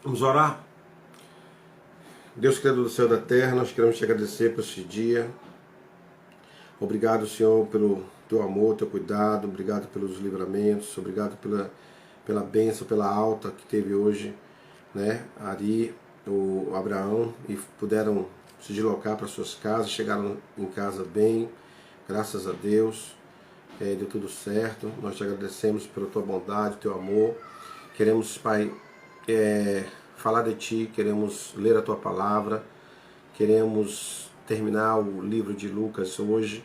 Vamos orar? Deus, Criador do céu e da terra, nós queremos te agradecer por este dia. Obrigado, Senhor, pelo teu amor, teu cuidado. Obrigado pelos livramentos. Obrigado pela bênção, pela alta que teve hoje, né? Ari, o Abraão, e puderam se deslocar para suas casas, chegaram em casa bem, graças a Deus. Deu tudo certo. Nós te agradecemos pela tua bondade, teu amor. Queremos, Pai, falar de Ti, queremos ler a Tua Palavra, queremos terminar o livro de Lucas hoje,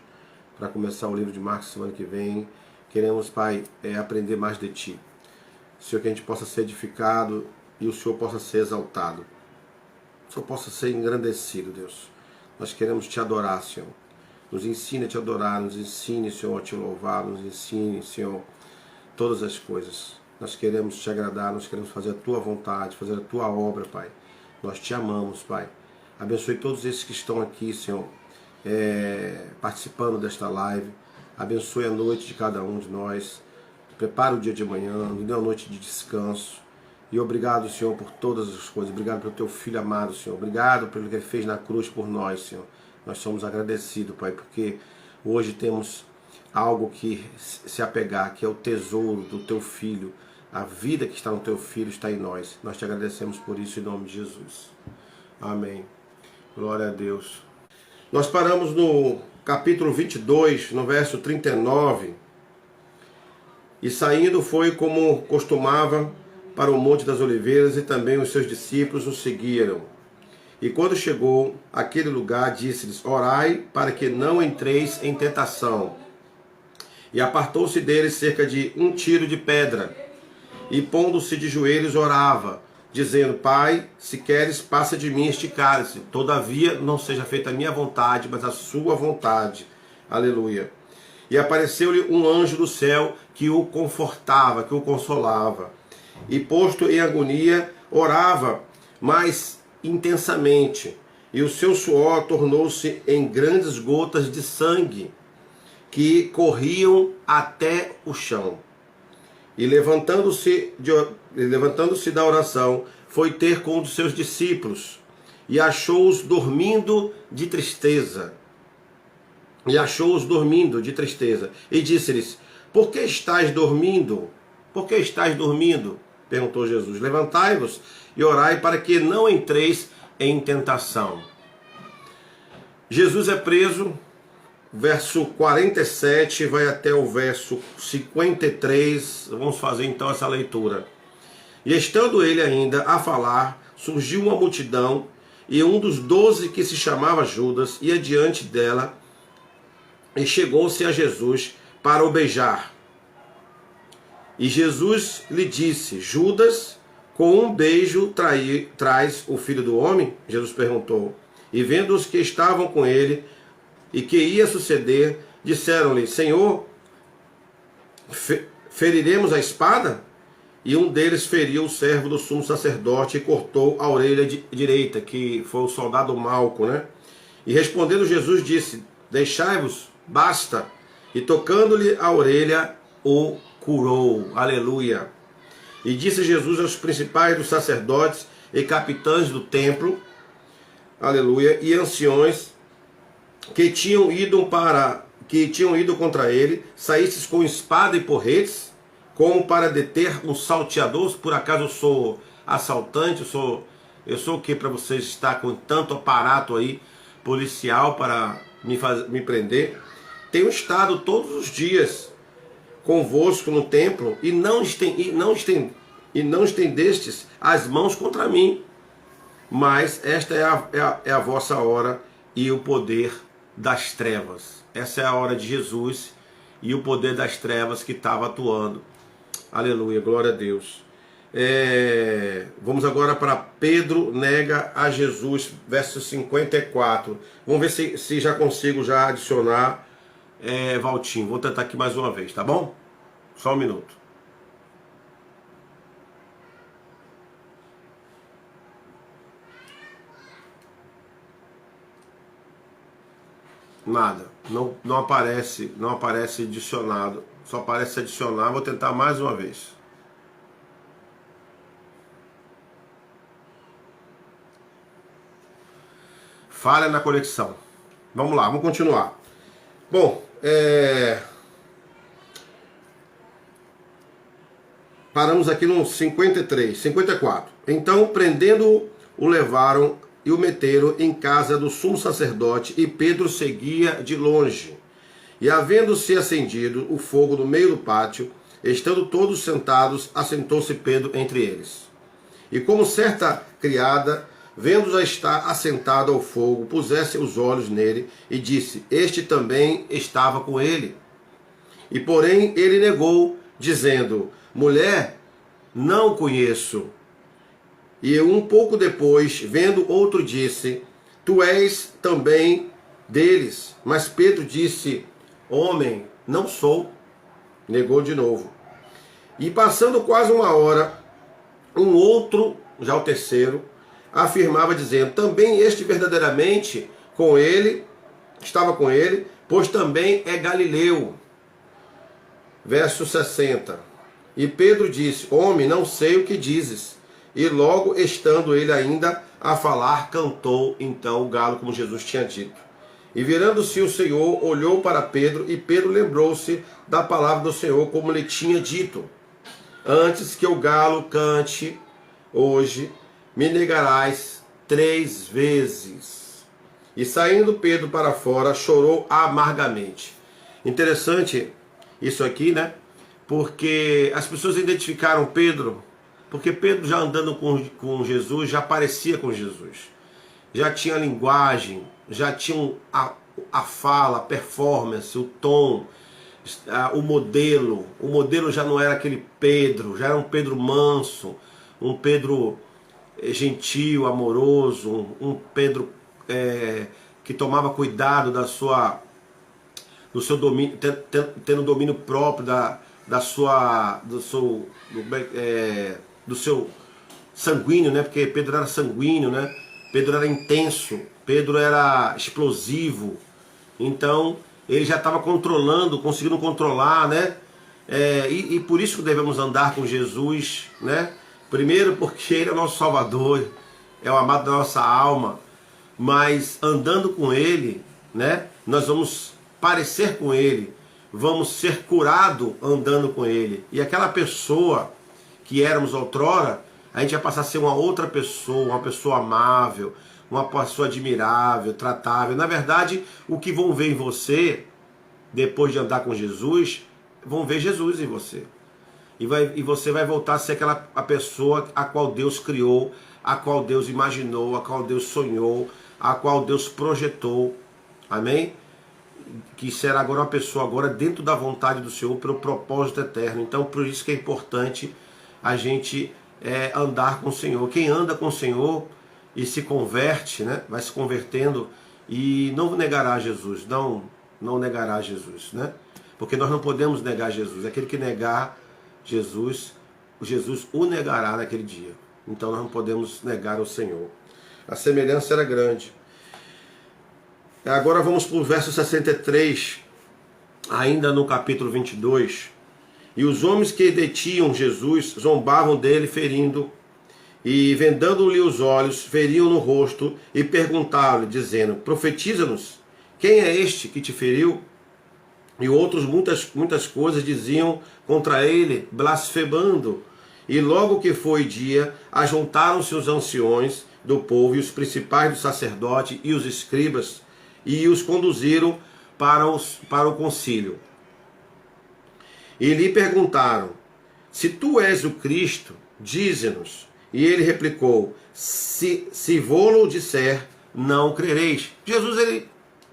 para começar o livro de Marcos semana que vem. Queremos, Pai, aprender mais de Ti. Senhor, que a gente possa ser edificado e o Senhor possa ser exaltado. O Senhor possa ser engrandecido, Deus. Nós queremos Te adorar, Senhor. Nos ensine a Te adorar, nos ensine, Senhor, a Te louvar, nos ensine, Senhor, todas as coisas. Nós queremos Te agradar, nós queremos fazer a Tua vontade, fazer a Tua obra, Pai. Nós Te amamos, Pai. Abençoe todos esses que estão aqui, Senhor, participando desta live. Abençoe a noite de cada um de nós. Prepara o dia de amanhã, nos dê uma noite de descanso. E obrigado, Senhor, por todas as coisas. Obrigado pelo Teu Filho amado, Senhor. Obrigado pelo que Ele fez na cruz por nós, Senhor. Nós somos agradecidos, Pai, porque hoje temos algo que se apegar, que é o tesouro do Teu Filho. A vida que está no Teu Filho está em nós. Nós Te agradecemos por isso em nome de Jesus. Amém. Glória a Deus. Nós paramos no capítulo 22, no verso 39. E saindo foi como costumava para o Monte das Oliveiras, e também os seus discípulos o seguiram. E quando chegou àquele lugar, disse-lhes: orai para que não entreis em tentação. E apartou-se deles cerca de 1 tiro de pedra, e pondo-se de joelhos orava, dizendo: Pai, se queres, passa de mim este cálice. Todavia não seja feita a minha vontade, mas a sua vontade. Aleluia. E apareceu-lhe um anjo do céu que o confortava, que o consolava. E posto em agonia, orava mais intensamente. E o seu suor tornou-se em grandes gotas de sangue, que corriam até o chão. E levantando-se da oração, foi ter com um dos seus discípulos, e achou-os dormindo de tristeza. E disse-lhes: por que estáis dormindo? Por que estáis dormindo? Perguntou Jesus. Levantai-vos e orai para que não entreis em tentação. Jesus é preso, verso 47 vai até o verso 53. Vamos fazer então essa leitura. E estando ele ainda a falar, surgiu uma multidão, e um dos 12, que se chamava Judas, ia diante dela, e chegou-se a Jesus para o beijar. E Jesus lhe disse: Judas, com um beijo traz o Filho do Homem? Jesus perguntou. E vendo os que estavam com ele, e que ia suceder, disseram-lhe: Senhor, feriremos a espada? E um deles feriu o servo do sumo sacerdote e cortou a orelha direita, que foi o soldado Malco, né? E respondendo Jesus disse: Deixai-vos, basta. E tocando-lhe a orelha, o curou. Aleluia. E disse Jesus aos principais dos sacerdotes e capitães do templo, aleluia, e anciões que tinham ido contra ele: saístes com espada e porretes, como para deter um salteador? Por acaso eu sou assaltante? Eu sou o que para vocês estar com tanto aparato aí policial para me prender? Tenho estado todos os dias convosco no templo, e não estendestes as mãos contra mim. Mas esta é a vossa hora e o poder das trevas. Essa é a hora de Jesus e o poder das trevas que estava atuando. Aleluia, glória a Deus. Vamos agora para Pedro nega a Jesus, verso 54. Vamos ver se já consigo já adicionar. Valtinho, vou tentar aqui mais uma vez, tá bom? Só um minuto. Nada, não aparece adicionado, só aparece adicionar. Vou tentar mais uma vez. Falha na conexão. Vamos lá, vamos continuar. Bom, paramos aqui no 54. Então, prendendo-o, o levaram e o meteram em casa do sumo sacerdote, e Pedro seguia de longe. E havendo-se acendido o fogo no meio do pátio, estando todos sentados, assentou-se Pedro entre eles. E como certa criada, vendo já estar assentado ao fogo, pusesse os olhos nele e disse: este também estava com ele. E porém ele negou, dizendo: mulher, não conheço. E um pouco depois, vendo outro, disse: tu és também deles. Mas Pedro disse: homem, não sou. Negou de novo. E passando quase uma hora, um outro, já o terceiro, afirmava dizendo: também este verdadeiramente com ele, estava com ele, pois também é galileu. Verso 60. E Pedro disse: homem, não sei o que dizes. E logo, estando ele ainda a falar, cantou então o galo, como Jesus tinha dito. E virando-se o Senhor, olhou para Pedro, e Pedro lembrou-se da palavra do Senhor, como lhe tinha dito: antes que o galo cante hoje, me negarás 3 vezes. E saindo Pedro para fora, chorou amargamente. Interessante isso aqui, né? Porque as pessoas identificaram Pedro, porque Pedro, já andando com Jesus, já parecia com Jesus. Já tinha linguagem, já tinha a fala, a performance, o tom, o modelo. O modelo já não era aquele Pedro, já era um Pedro manso, um Pedro gentil, amoroso, um Pedro que tomava cuidado do seu domínio, tendo domínio próprio do seu sanguíneo, né? Porque Pedro era sanguíneo, né? Pedro era intenso, Pedro era explosivo. Então ele já estava conseguindo controlar, né? E por isso que devemos andar com Jesus, né? Primeiro porque Ele é o nosso Salvador, é o amado da nossa alma, mas andando com Ele, né? Nós vamos parecer com Ele, vamos ser curados andando com Ele. E aquela pessoa que éramos outrora, a gente vai passar a ser uma outra pessoa, uma pessoa amável, uma pessoa admirável, tratável. Na verdade, o que vão ver em você, depois de andar com Jesus, vão ver Jesus em você. E você vai voltar a ser a pessoa a qual Deus criou, a qual Deus imaginou, a qual Deus sonhou, a qual Deus projetou. Amém? Que será agora uma pessoa agora dentro da vontade do Senhor, pelo propósito eterno. Então, por isso que é importante a gente andar com o Senhor. Quem anda com o Senhor e se converte, né, vai se convertendo e não negará Jesus, não negará Jesus, né? Porque nós não podemos negar Jesus. Aquele que negar Jesus o negará naquele dia. Então nós não podemos negar o Senhor. A semelhança era grande. Agora vamos para o verso 63, ainda no capítulo 22. E os homens que detinham Jesus zombavam dele, ferindo, e vendando-lhe os olhos, feriam no rosto, e perguntavam-lhe, dizendo: profetiza-nos, quem é este que te feriu? E outros muitas coisas diziam contra ele, blasfemando. E logo que foi dia, ajuntaram-se os anciões do povo, e os principais do sacerdote, e os escribas, e os conduziram para o concílio. E lhe perguntaram: se tu és o Cristo, dize-nos. E ele replicou: se vou-lo disser, não crereis. Jesus, ele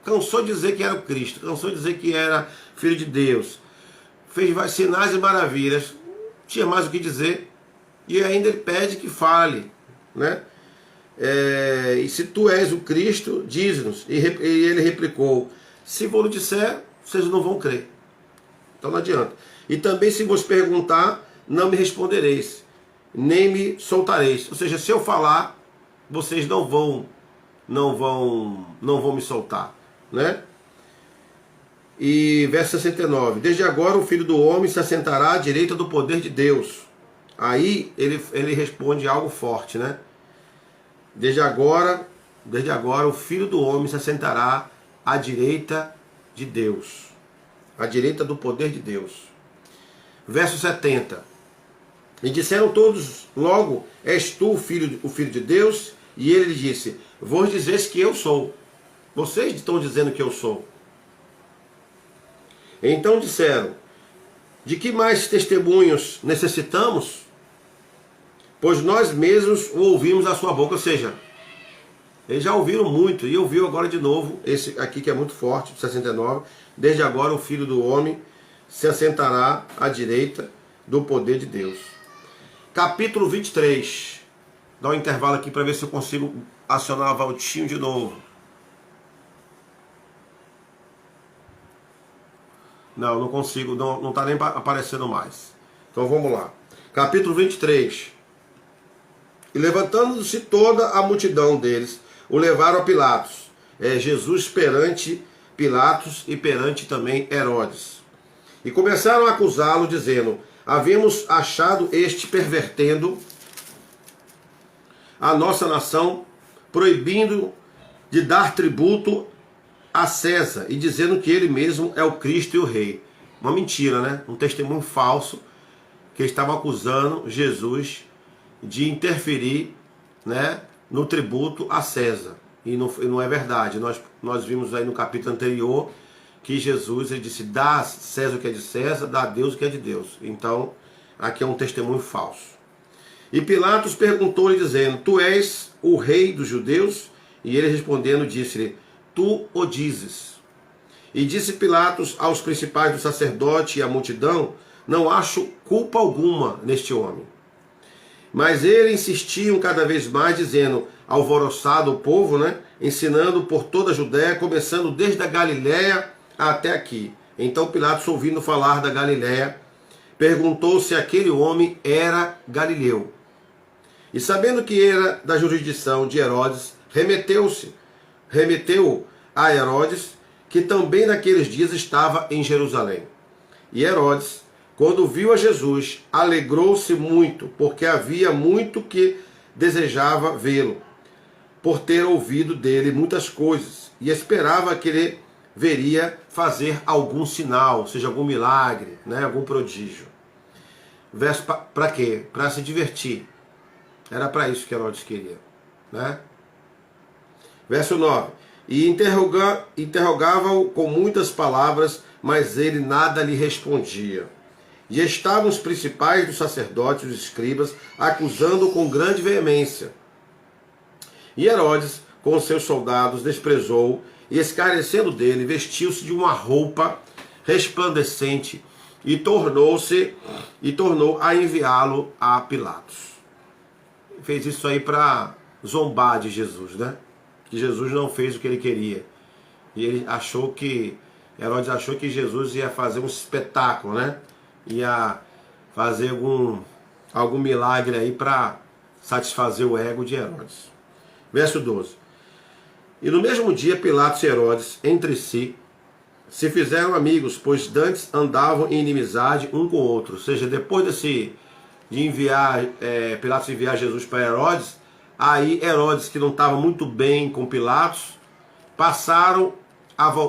cansou de dizer que era o Cristo, cansou de dizer que era Filho de Deus, fez sinais e maravilhas, tinha mais o que dizer, e ainda ele pede que fale, né? E se tu és o Cristo, diz-nos. E ele replicou: se vou-lo disser, vocês não vão crer. Então não adianta. E também, se vos perguntar, não me respondereis, nem me soltareis. Ou seja, se eu falar, vocês não vão me soltar, né? E verso 69. Desde agora o Filho do Homem se assentará à direita do poder de Deus. Aí ele responde algo forte, né? Desde agora desde agora o Filho do Homem se assentará à direita de Deus, à direita do poder de Deus. Verso 70. E disseram todos, logo, és tu o filho de Deus? E ele lhe disse, vos dizeis que eu sou. Vocês estão dizendo que eu sou. Então disseram, de que mais testemunhos necessitamos? Pois nós mesmos o ouvimos à sua boca. Ou seja, eles já ouviram muito, e ouviu agora de novo, esse aqui que é muito forte, 69, desde agora o Filho do Homem se assentará à direita do poder de Deus. Capítulo 23. Dá um intervalo aqui para ver se eu consigo acionar a Valtinho de novo. Não, não consigo, não está nem aparecendo mais. Então vamos lá. Capítulo 23. E levantando-se toda a multidão deles, o levaram a Pilatos. Jesus perante Pilatos e perante também Herodes. E começaram a acusá-lo, dizendo, havemos achado este pervertendo a nossa nação, proibindo de dar tributo a César e dizendo que ele mesmo é o Cristo e o Rei. Uma mentira, né? Um testemunho falso que estavam acusando Jesus de interferir, né, no tributo a César. E não é verdade. Nós vimos aí no capítulo anterior que Jesus ele disse, dá a César o que é de César, dá a Deus o que é de Deus. Então, aqui é um testemunho falso. E Pilatos perguntou-lhe, dizendo, tu és o rei dos judeus? E ele respondendo, disse-lhe, tu o dizes. E disse Pilatos aos principais do sacerdote e à multidão, não acho culpa alguma neste homem. Mas eles insistiam cada vez mais, dizendo, alvoroçado o povo, né, ensinando por toda a Judéia, começando desde a Galiléia até aqui. Então Pilatos, ouvindo falar da Galiléia, perguntou se aquele homem era galileu. E sabendo que era da jurisdição de Herodes, remeteu a Herodes, que também naqueles dias estava em Jerusalém. E Herodes, quando viu a Jesus, alegrou-se muito, porque havia muito que desejava vê-lo, por ter ouvido dele muitas coisas, e esperava que ele veria fazer algum sinal, ou seja, algum milagre, né, algum prodígio. Verso para quê? Para se divertir. Era para isso que Herodes queria, né? Verso 9. E interrogava-o com muitas palavras, mas ele nada lhe respondia. E estavam os principais dos sacerdotes, os escribas, acusando-o com grande veemência. E Herodes, com os seus soldados, desprezou, e escarecendo dele, vestiu-se de uma roupa resplandecente, e tornou a enviá-lo a Pilatos. Fez isso aí para zombar de Jesus, né? Que Jesus não fez o que ele queria. E Herodes achou que Jesus ia fazer um espetáculo, né? Ia fazer algum milagre aí para satisfazer o ego de Herodes. Verso 12. E no mesmo dia Pilatos e Herodes, entre si, se fizeram amigos, pois dantes andavam em inimizade um com o outro. Ou seja, depois de Pilatos enviar Jesus para Herodes, aí Herodes, que não estava muito bem com Pilatos,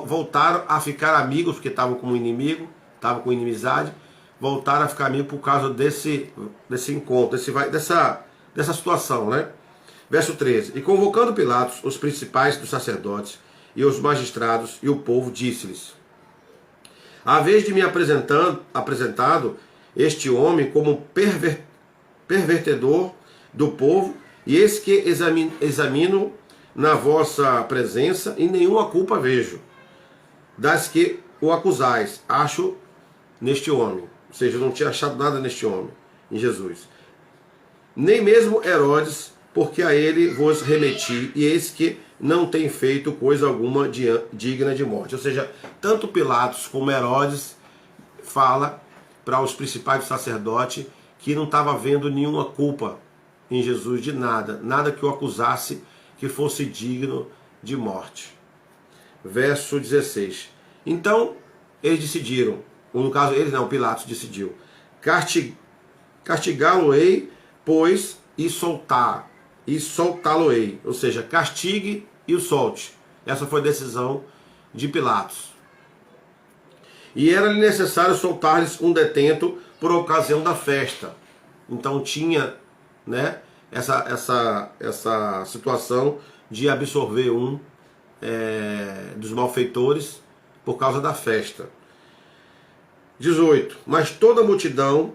voltaram a ficar amigos, porque estavam com um inimigo, estavam com inimizade, voltaram a ficar amigos por causa desse encontro, dessa situação, né? Verso 13. E convocando Pilatos, os principais dos sacerdotes e os magistrados e o povo, disse-lhes, à vez de me apresentado este homem como pervertedor do povo, e eis que examino na vossa presença, e nenhuma culpa vejo das que o acusais. Acho neste homem. Ou seja, eu não tinha achado nada neste homem, em Jesus. Nem mesmo Herodes, porque a ele vos remeti, e eis que não tem feito coisa alguma digna de morte. Ou seja, tanto Pilatos como Herodes fala para os principais do sacerdote que não estava vendo nenhuma culpa em Jesus de nada, nada que o acusasse que fosse digno de morte. Verso 16. Então eles decidiram, ou no caso eles não, Pilatos decidiu, castigá-lo-ei, pois, e soltar. e soltá-lo-ei. Ou seja, castigue e o solte. Essa foi a decisão de Pilatos. E era-lhe necessário soltar-lhes um detento por ocasião da festa. Então tinha, né, essa situação de absorver um dos malfeitores por causa da festa. 18. Mas toda a multidão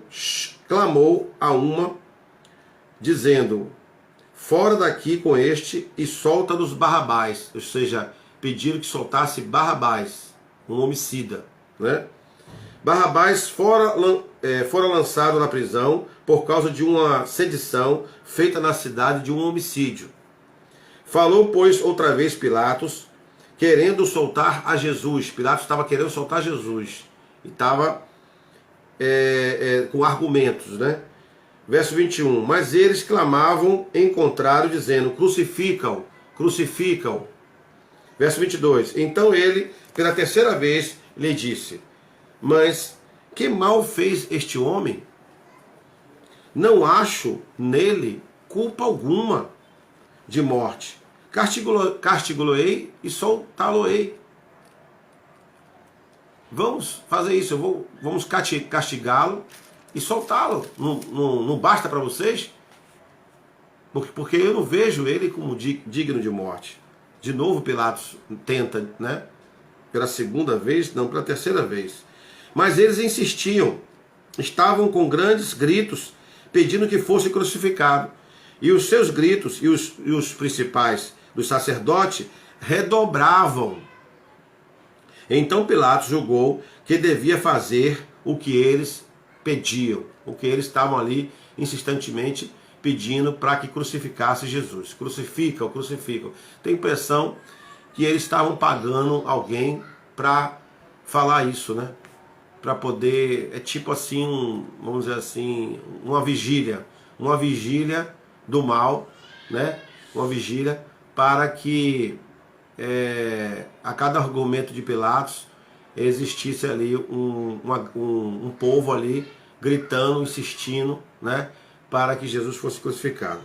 clamou a uma, dizendo: fora daqui com este e solta-nos Barrabás. Ou seja, pediram que soltasse Barrabás, um homicida, né? Barrabás fora lançado na prisão por causa de uma sedição feita na cidade de um homicídio. Falou, pois, outra vez Pilatos, querendo soltar a Jesus. Pilatos estava querendo soltar Jesus. E estava com argumentos, né? Verso 21. Mas eles clamavam em contrário, dizendo: crucificam, crucificam. Verso 22. Então ele, pela terceira vez, lhe disse: mas que mal fez este homem? Não acho nele culpa alguma de morte. Castigá-lo-ei e soltá-lo-ei. Vamos fazer isso, vamos castigá-lo e soltá-lo. Não basta para vocês? Porque eu não vejo ele como digno de morte. De novo Pilatos tenta, né? Pela segunda vez, não, pela terceira vez. Mas eles insistiam, estavam com grandes gritos, pedindo que fosse crucificado. E os seus gritos e os principais dos sacerdotes redobravam. Então Pilatos julgou que devia fazer o que eles pediam, o que eles estavam ali insistentemente pedindo para que crucificasse Jesus. Crucificam, crucificam. Tem a impressão que eles estavam pagando alguém para falar isso, né? Para poder, é tipo assim, vamos dizer assim, uma vigília do mal, né? Uma vigília para que a cada argumento de Pilatos existisse ali um povo ali gritando, insistindo, né? Para que Jesus fosse crucificado.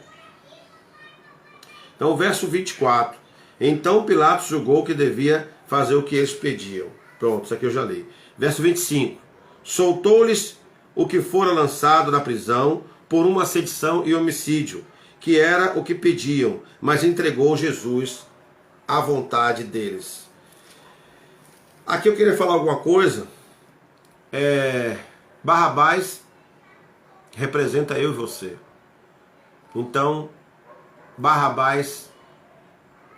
Então, o verso 24. Então Pilatos julgou que devia fazer o que eles pediam. Pronto, isso aqui eu já li. Verso 25. Soltou-lhes o que fora lançado na prisão por uma sedição e homicídio, que era o que pediam, mas entregou Jesus à vontade deles. Aqui eu queria falar alguma coisa. Barrabás representa eu e você. Então, Barrabás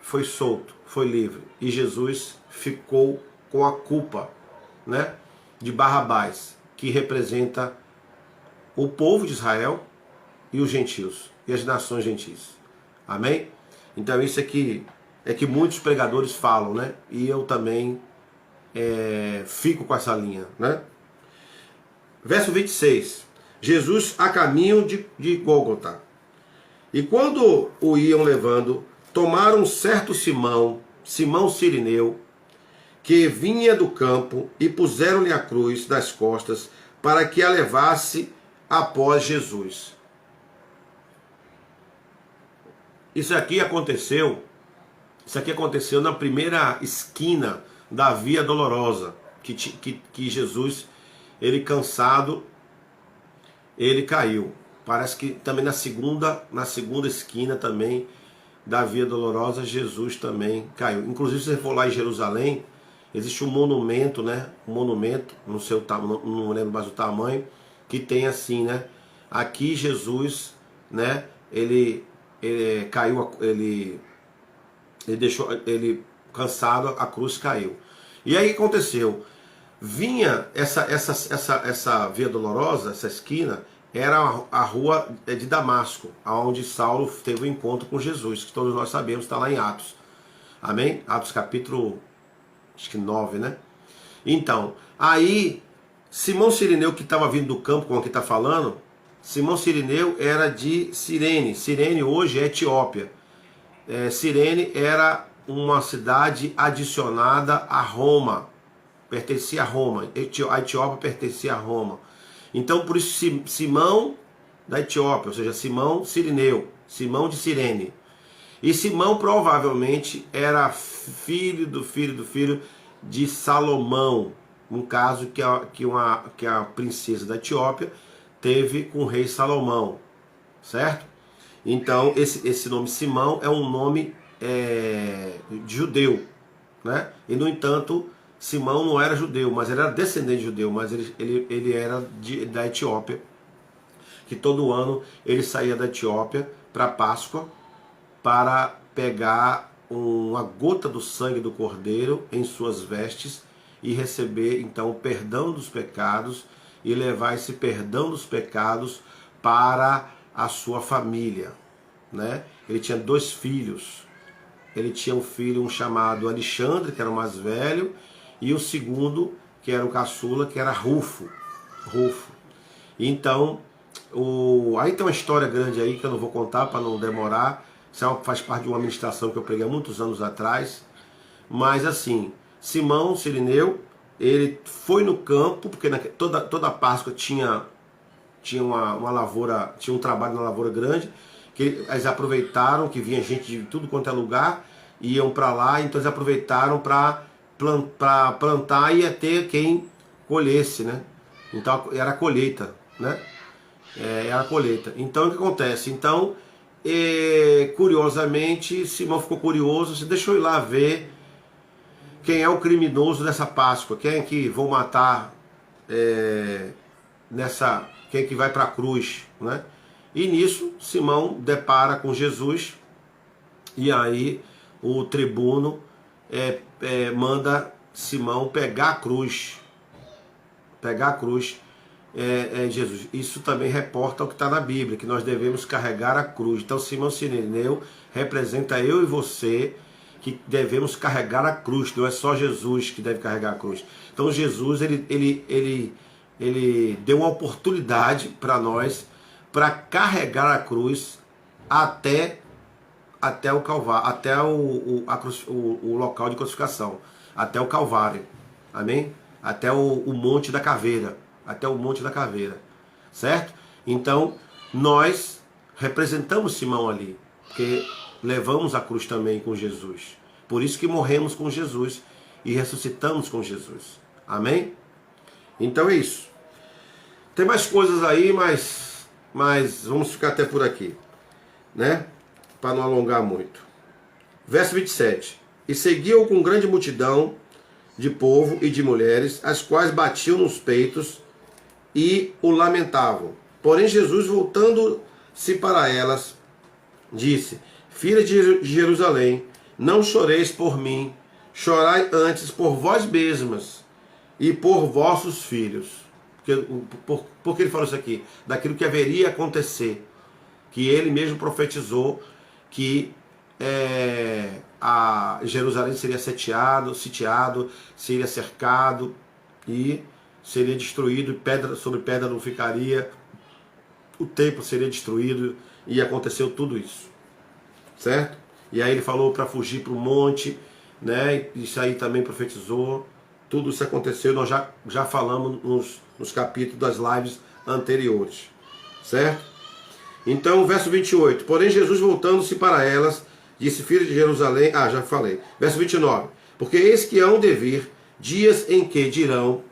foi solto, foi livre. E Jesus ficou com a culpa, né, de Barrabás, que representa o povo de Israel e os gentios, e as nações gentis. Amém? Então isso aqui é que muitos pregadores falam, né? E eu também fico com essa linha, né? Verso 26. Jesus a caminho de Gólgota. E quando o iam levando, tomaram certo Simão Cirineu, que vinha do campo, e puseram-lhe a cruz nas costas, para que a levasse após Jesus. Isso aqui aconteceu na primeira esquina da Via Dolorosa, que Jesus, ele cansado, ele caiu. Parece que também na segunda esquina também da Via Dolorosa, Jesus também caiu. Inclusive, se você for lá em Jerusalém, existe um monumento, né? Um monumento, não lembro mais o tamanho, que tem assim, né? Aqui Jesus, né? Ele caiu, ele deixou, ele cansado, a cruz caiu. E aí o que aconteceu? Vinha essa Via Dolorosa, essa esquina, era a rua de Damasco, onde Saulo teve o um encontro com Jesus, que todos nós sabemos, está lá em Atos. Amém? Atos capítulo, acho que 9, né? Então, aí, Simão Cirineu, que estava vindo do campo, como aqui está falando, Simão Cirineu era de Cirene. Cirene hoje é Etiópia. Cirene era uma cidade adicionada a Roma. Pertencia a Roma. A Etiópia pertencia a Roma. Então, por isso, Simão da Etiópia, ou seja, Simão Cirineu, Simão de Cirene. E Simão provavelmente era filho do filho de Salomão, um caso que a princesa da Etiópia teve com o rei Salomão, certo? Então esse nome Simão é um nome de judeu, né? E no entanto Simão não era judeu, mas ele era descendente de judeu, mas ele era da Etiópia, que todo ano ele saía da Etiópia para Páscoa para pegar uma gota do sangue do cordeiro em suas vestes e receber então o perdão dos pecados e levar esse perdão dos pecados para a sua família, né? Ele tinha 2 filhos. Ele tinha um filho chamado Alexandre, que era o mais velho, e o segundo, que era o caçula, que era Rufo. Então, aí tem uma história grande aí que eu não vou contar para não demorar. Isso faz parte de uma ministração que eu preguei há muitos anos atrás. Mas assim, Simão Cirineu, ele foi no campo, porque toda Páscoa tinha uma lavoura, tinha um trabalho na lavoura grande, que eles aproveitaram, que vinha gente de tudo quanto é lugar, iam para lá, então eles aproveitaram para plantar e ia ter quem colhesse, né? Então era a colheita, né? Era a colheita. Então o que acontece? Então, curiosamente, Simão ficou curioso, se deixou ir lá ver quem é o criminoso dessa Páscoa, quem é que vão matar quem é que vai para a cruz, né? E nisso Simão depara com Jesus, e aí o tribuno manda Simão pegar a cruz, Jesus. Isso também reporta o que está na Bíblia, que nós devemos carregar a cruz. Então Simão Cirineu representa eu e você, que devemos carregar a cruz. Não é só Jesus que deve carregar a cruz. Então Jesus ele deu uma oportunidade para nós para carregar a cruz até o Calvário, até o local de crucificação, até o Calvário, amém? Até o Monte da Caveira, certo? Então nós representamos Simão ali, porque levamos a cruz também com Jesus. Por isso que morremos com Jesus e ressuscitamos com Jesus, amém? Então é isso. Tem mais coisas aí, mas vamos ficar até por aqui, né? Para não alongar muito. Verso 27. E seguiu com grande multidão de povo e de mulheres, as quais batiam nos peitos e o lamentavam. Porém Jesus, voltando-se para elas, disse: Filha de Jerusalém, não choreis por mim, chorai antes por vós mesmas e por vossos filhos. Por que ele falou isso aqui? Daquilo que haveria acontecer, que ele mesmo profetizou, que a Jerusalém seria sitiado, seria cercado e seria destruído, pedra sobre pedra não ficaria, o templo seria destruído, e aconteceu tudo isso, certo? E aí ele falou para fugir para o monte, né? Isso aí também profetizou. Tudo isso aconteceu, nós já falamos nos capítulos das lives anteriores, certo? Então, verso 28. Porém, Jesus, voltando-se para elas, disse: Filho de Jerusalém... já falei. Verso 29. Porque eis que hão de vir dias em que dirão: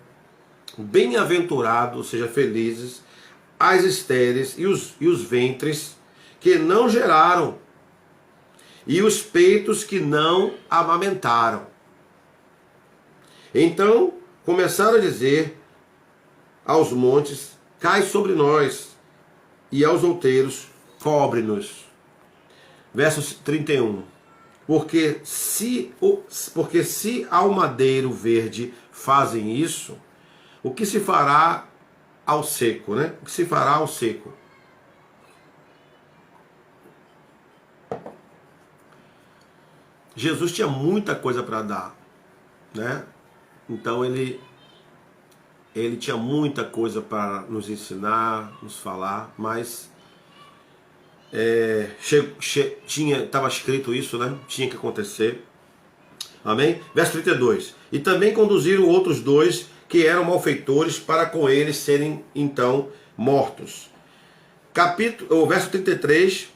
bem-aventurados, ou seja, felizes, as estéreis e os ventres que não geraram, e os peitos que não amamentaram. Então começaram a dizer aos montes: cai sobre nós, e aos outeiros: cobre-nos. Verso 31. Porque se ao madeiro verde fazem isso, o que se fará ao seco, né? O que se fará ao seco? Jesus tinha muita coisa para dar, né? Então ele tinha muita coisa para nos ensinar, nos falar, mas estava escrito isso, né? Tinha que acontecer. Amém? Verso 32. E também conduziram outros 2 que eram malfeitores, para com eles serem então mortos. Verso 33.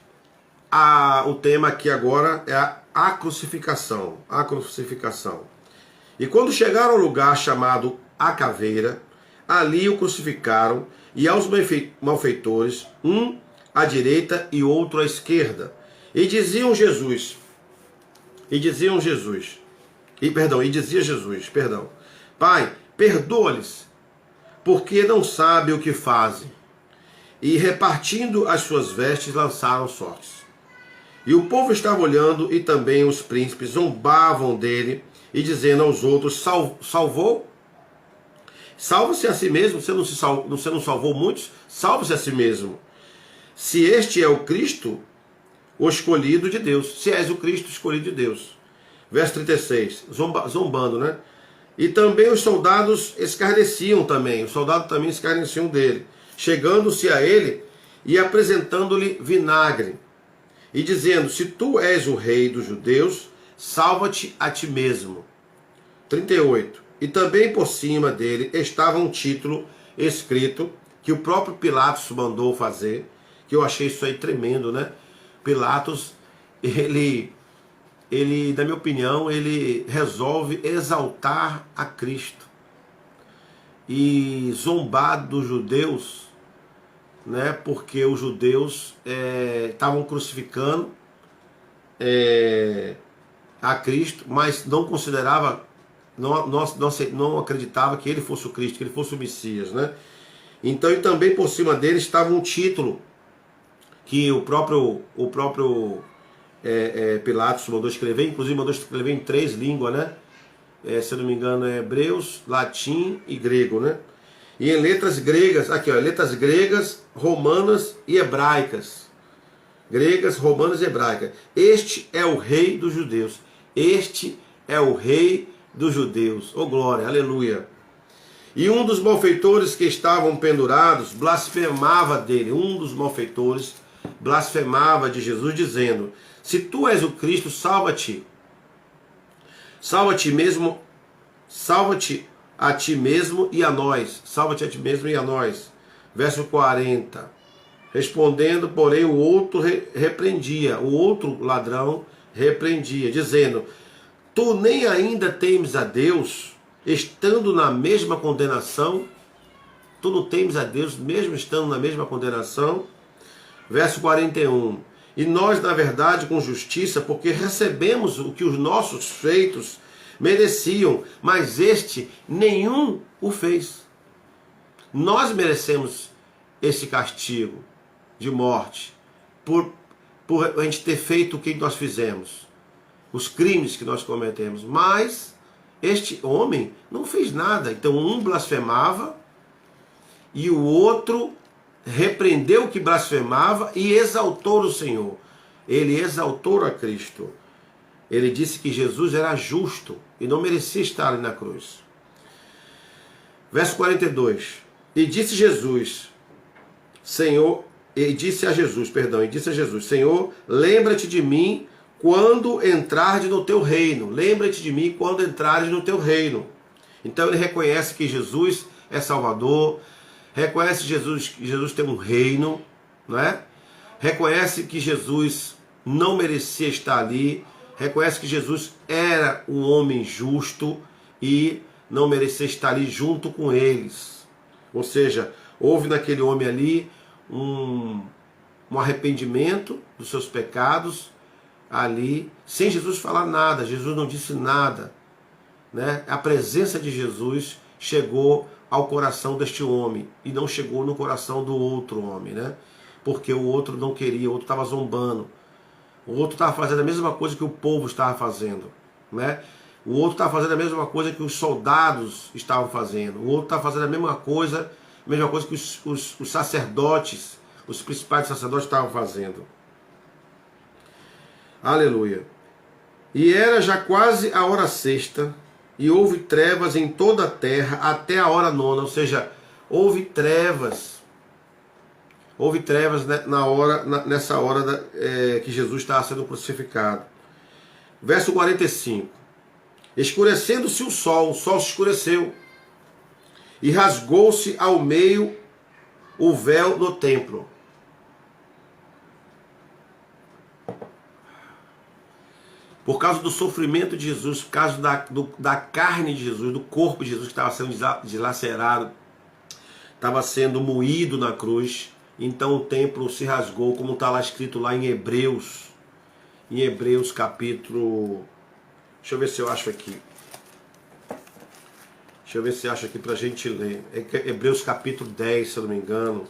o tema aqui agora é a crucificação. A crucificação. E quando chegaram ao lugar chamado a Caveira, ali o crucificaram, e aos malfeitores, um à direita e outro à esquerda. E dizia Jesus, Pai, perdoa-lhes, porque não sabem o que fazem. E repartindo as suas vestes, lançaram sortes. E o povo estava olhando, e também os príncipes zombavam dele, e dizendo aos outros, salvou? Salva-se a si mesmo, você não salvou muitos? Salva-se a si mesmo. Se este é o Cristo, o escolhido de Deus. Se és o Cristo, escolhido de Deus. Verso 36, zombando, né? E também os soldados escarneciam também. Os soldados também escarneciam dele. Chegando-se a ele e apresentando-lhe vinagre. E dizendo, se tu és o rei dos judeus, salva-te a ti mesmo. 38. E também por cima dele estava um título escrito, que o próprio Pilatos mandou fazer, que eu achei isso aí tremendo, né? Pilatos, ele, na minha opinião, ele resolve exaltar a Cristo e zombar dos judeus, né? Porque os judeus estavam crucificando a Cristo, mas não considerava, não acreditava que ele fosse o Cristo, que ele fosse o Messias, né? Então, e também por cima dele estava um título que o próprio Pilatos mandou escrever, inclusive mandou escrever em 3 línguas, né? Se eu não me engano é hebreus, latim e grego, né? E em letras gregas, aqui ó, letras gregas, romanas e hebraicas. Gregas, romanas e hebraicas. Este é o rei dos judeus. Este é o rei dos judeus. Oh glória, aleluia. E um dos malfeitores que estavam pendurados blasfemava dele. Um dos malfeitores blasfemava de Jesus, dizendo, se tu és o Cristo, salva-te. Salva-te mesmo, salva-te a ti mesmo e a nós. Salva-te a ti mesmo e a nós. Verso 40. Respondendo, porém, o outro repreendia, o outro ladrão repreendia, dizendo, tu nem ainda temes a Deus, estando na mesma condenação? Tu não temes a Deus, mesmo estando na mesma condenação? Verso 41. E nós, na verdade, com justiça, porque recebemos o que os nossos feitos mereciam, mas este nenhum o fez. Nós merecemos esse castigo de morte por a gente ter feito o que nós fizemos, os crimes que nós cometemos, mas este homem não fez nada. Então um blasfemava e o outro repreendeu o que blasfemava e exaltou o Senhor. Ele exaltou a Cristo. Ele disse que Jesus era justo e não merecia estar ali na cruz. Verso 42. E disse a Jesus, Senhor, lembra-te de mim quando entrares no teu reino. Lembra-te de mim quando entrares no teu reino. Então ele reconhece que Jesus é Salvador, reconhece que Jesus tem um reino, não é? Reconhece que Jesus não merecia estar ali, reconhece que Jesus era um homem justo e não merecia estar ali junto com eles. Ou seja, houve naquele homem ali um arrependimento dos seus pecados ali, sem Jesus falar nada. Jesus não disse nada, né? A presença de Jesus chegou ao coração deste homem e não chegou no coração do outro homem, né? Porque o outro não queria, o outro estava zombando, o outro estava fazendo a mesma coisa que o povo estava fazendo, né? O outro estava fazendo a mesma coisa que os soldados estavam fazendo, o outro estava fazendo a mesma coisa que os sacerdotes, os principais sacerdotes estavam fazendo. Aleluia. E era já quase a hora sexta, e houve trevas em toda a terra até a hora nona, ou seja, houve trevas nessa hora que Jesus estava sendo crucificado. Verso 45. Escurecendo-se o sol se escureceu, e rasgou-se ao meio o véu no templo. por causa do sofrimento de Jesus, por causa da carne de Jesus, do corpo de Jesus que estava sendo dilacerado, estava sendo moído na cruz. Então o templo se rasgou, como está lá escrito lá em Hebreus capítulo... Deixa eu ver se eu acho aqui. Deixa eu ver se acha aqui para a gente ler. É Hebreus capítulo 10, se eu não me engano.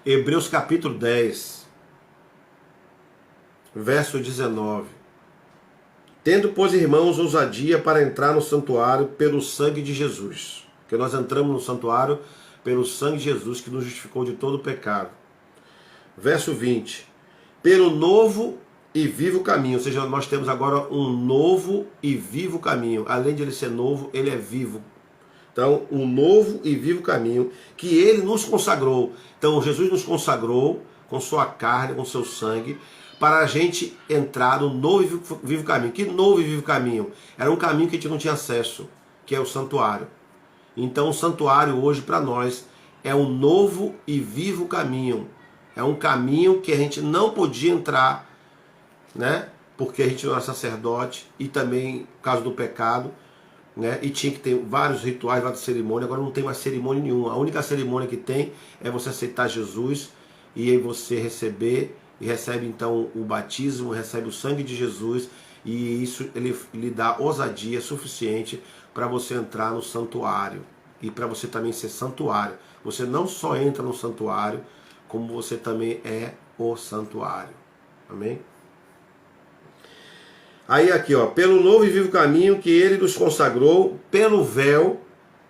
Hebreus capítulo 10, verso 19. Tendo, pois, irmãos, ousadia para entrar no santuário pelo sangue de Jesus. Porque nós entramos no santuário pelo sangue de Jesus, que nos justificou de todo o pecado. Verso 20. Pelo novo e vivo caminho. Ou seja, nós temos agora um novo e vivo caminho. Além de ele ser novo, ele é vivo. Então, um novo e vivo caminho que ele nos consagrou. Então, Jesus nos consagrou com sua carne, com seu sangue, para a gente entrar no novo e vivo caminho. Que novo e vivo caminho? Era um caminho que a gente não tinha acesso, que é o santuário. Então, o santuário hoje para nós é um novo e vivo caminho. É um caminho que a gente não podia entrar, né? Porque a gente não era sacerdote e também por causa do pecado, né? E tinha que ter vários rituais, várias cerimônias. Agora não tem mais cerimônia nenhuma. A única cerimônia que tem é você aceitar Jesus e aí você receber, e recebe então o batismo, recebe o sangue de Jesus, e isso ele lhe dá ousadia suficiente para você entrar no santuário e para você também ser santuário. Você não só entra no santuário, como você também é o santuário. Amém? Aí aqui, ó, pelo novo e vivo caminho que ele nos consagrou, pelo véu